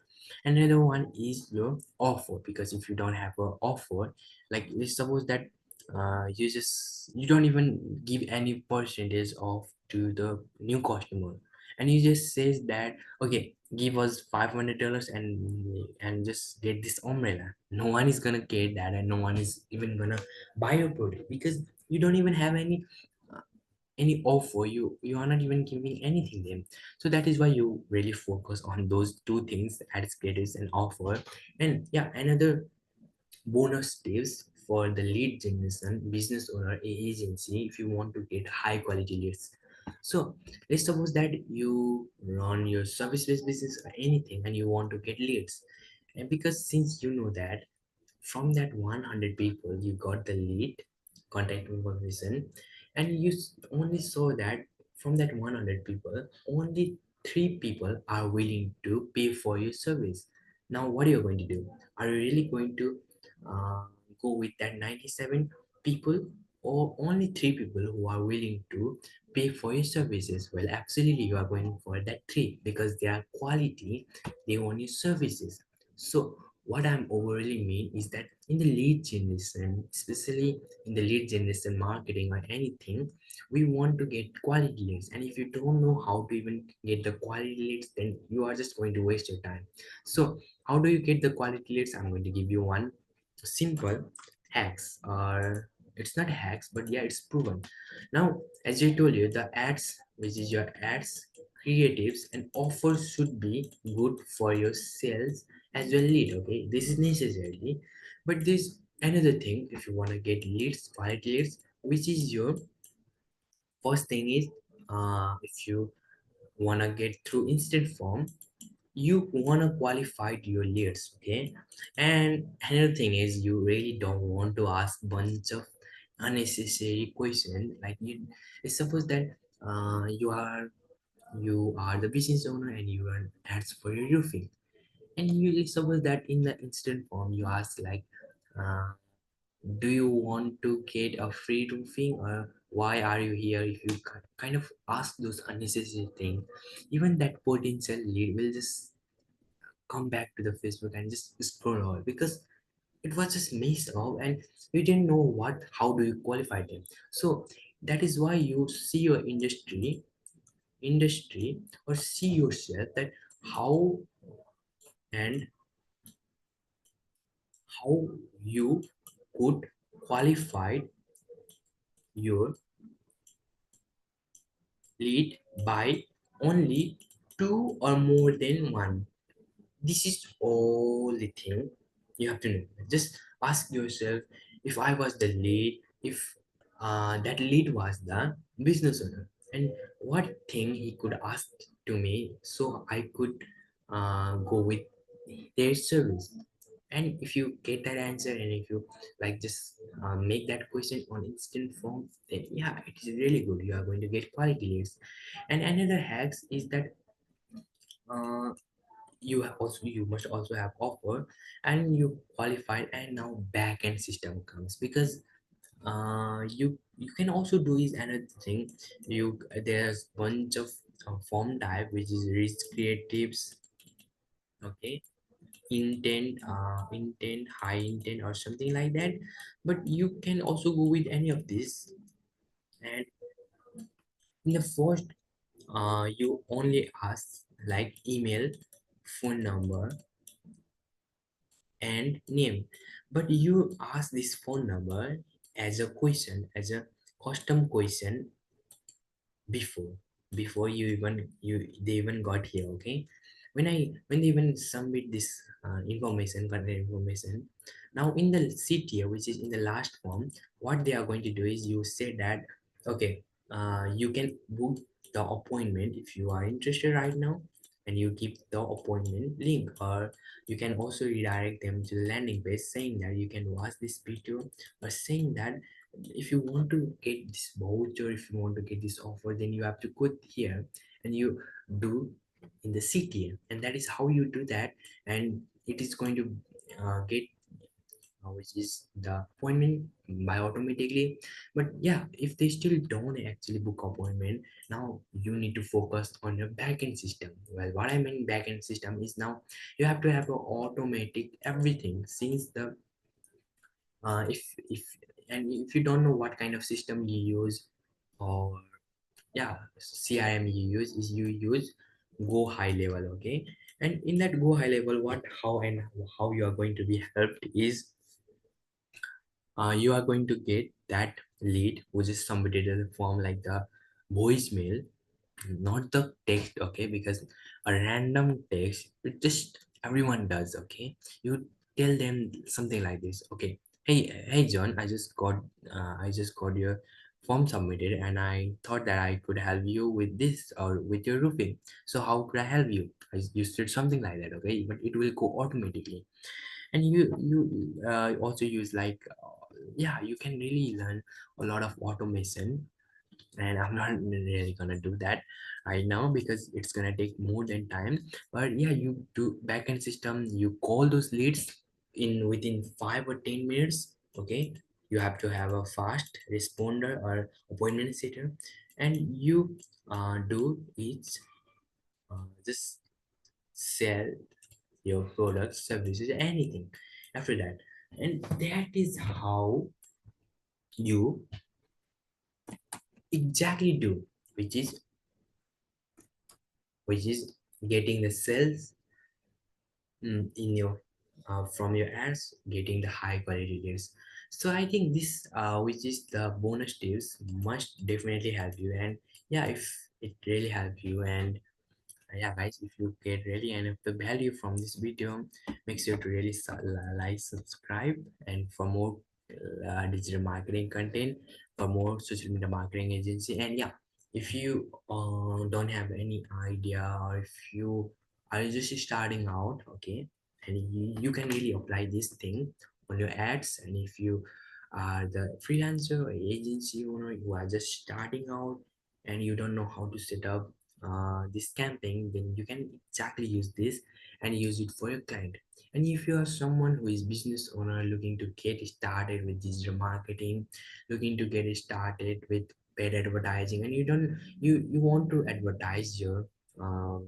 Another one is your offer, because if you don't have an offer, like let's suppose that you don't even give any percentage off to the new customer, and you just says that okay, give us $500 and just get this umbrella. No one is gonna get that, and no one is even gonna buy your product, because you don't even have uh, any offer. You are not even giving anything them. So that is why you really focus on those two things, ads creatives and offer. And yeah, another bonus tips, for the lead generation, business owner, agency, if you want to get high quality leads. So let's suppose that you run your service-based business or anything and you want to get leads. And because since you know that from that 100 people you got the lead contact information, and you only saw that from that 100 people only 3 people are willing to pay for your service. Now what are you going to do? Are you really going to uh, go with that 97 people, or only 3 people who are willing to pay for your services? Well, absolutely you are going for that 3 because they are quality, they want your services. So what I'm overly mean is that in the lead generation, especially in the lead generation marketing or anything, we want to get quality leads. And if you don't know how to even get the quality leads, then you are just going to waste your time. So how do you get the quality leads? I'm going to give you one simple hacks, or it's not hacks, but yeah, it's proven. Now, as I told you, the ads, which is your ads, creatives and offers should be good for your sales as well lead. Okay, this is necessarily, but there's another thing. If you want to get leads, quality leads, which is your first thing is, if you want to get through instant form, you want to qualify your leads. Okay, and another thing is you really don't want to ask bunch of unnecessary questions. Like you, suppose that you are the business owner and you run ads for your roofing, and you suppose that in the instant form you ask like, uh, do you want to get a free roofing, or why are you here? If you kind of ask those unnecessary things, even that potential lead will just come back to the Facebook and just scroll all, because it was just mixed up and you didn't know what, how do you qualify them. So that is why you see your industry or see yourself that how and how you could qualify your lead by only two or more than one. This is all the thing you have to know. Just ask yourself, if I was the lead, if that lead was the business owner, and what thing he could ask to me so I could go with their service. And if you get that answer, and if you like just make that question on instant form, then yeah, it is really good, you are going to get quality leads. And another hacks is that uh, you must also have offer and you qualified, and now backend system comes, because you can also do is another thing. You there's bunch of form type, which is rich creatives, okay, intent, high intent or something like that, but you can also go with any of this. And in the first, you only ask like email, phone number and name, but you ask this phone number as a question, as a custom question, before you even they even got here. Okay, when they even submit this contact information, now in the CTA, which is in the last form, what they are going to do is you say that, okay, you can book the appointment if you are interested right now, and you give the appointment link, or you can also redirect them to the landing page saying that you can watch this video, or saying that if you want to get this voucher, if you want to get this offer, then you have to go here and you do in the CTM, and that is how you do that. And it is going to get which is the appointment by automatically. But yeah, if they still don't actually book appointment, now you need to focus on your backend system. Well, what I mean backend system is, now you have to have an automatic everything, since the if and if you don't know what kind of system you use, or yeah, CRM you use, is you use go high level. Okay, and in that go high level, what, how and how you are going to be helped is, you are going to get that lead which is submitted in the form like the voicemail, not the text. Okay, because a random text, it just everyone does. Okay, you tell them something like this. Okay, Hey John, I just got your form submitted and I thought that I could help you with this or with your roofing. So how could I help you? You said something like that, okay? But it will go automatically. And you also use like yeah, you can really learn a lot of automation, and I'm not really gonna do that right now because it's gonna take more than time. But yeah, you do backend system, you call those leads in within 5 or 10 minutes. Okay, you have to have a fast responder or appointment sitter, and you do it, just sell your products, services, anything after that. And that is how you exactly do, which is which is getting the sales in your from your ads, getting the high quality leads. So I think this which is the bonus tips must definitely help you. And yeah, if it really help you, and yeah guys, if you get really enough the value from this video, make sure to really like, subscribe, and for more digital marketing content, for more social media marketing agency. And yeah, if you don't have any idea, or if you are just starting out, okay, and you can really apply this thing on your ads. And if you are the freelancer or agency owner, you are just starting out and you don't know how to set up this campaign, then you can exactly use this and use it for your client. And if you are someone who is business owner looking to get started with digital marketing, looking to get started with paid advertising, and you want to advertise your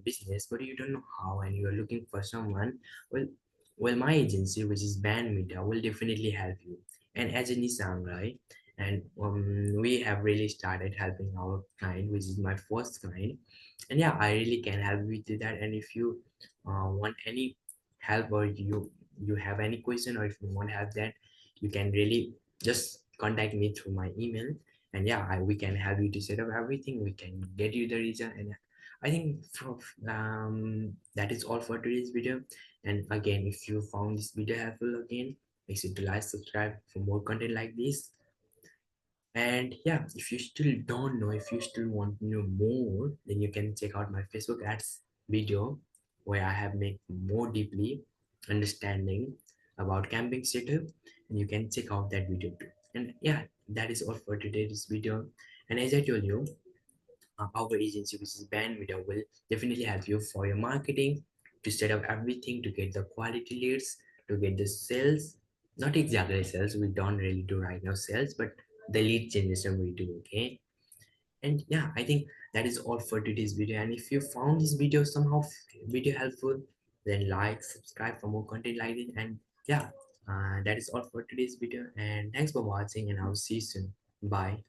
business, but you don't know how, and you are looking for someone, well, my agency, which is Band Media, will definitely help you. And as a Nissan, right? And we have really started helping our client, which is my first client. And yeah, I really can help you with that. And if you want any help, or you have any question, or if you want help, that you can really just contact me through my email. And yeah, we can help you to set up everything, we can get you the result. And I think that is all for today's video. And again, if you found this video helpful, again, make sure to like, subscribe for more content like this. And yeah, if you still don't know, if you still want to know more, then you can check out my Facebook ads video, where I have made more deeply understanding about camping setup, and you can check out that video too. And yeah, that is all for today's video. And as I told you, our agency, which is Band Media, will definitely help you for your marketing, to set up everything, to get the quality leads, to get the sales. Not exactly sales, we don't really do right now sales, but the lead generation we do, okay? And yeah, I think that is all for today's video. And if you found this video somehow video helpful, then like, subscribe for more content like it. And yeah, that is all for today's video. And thanks for watching, and I'll see you soon. Bye.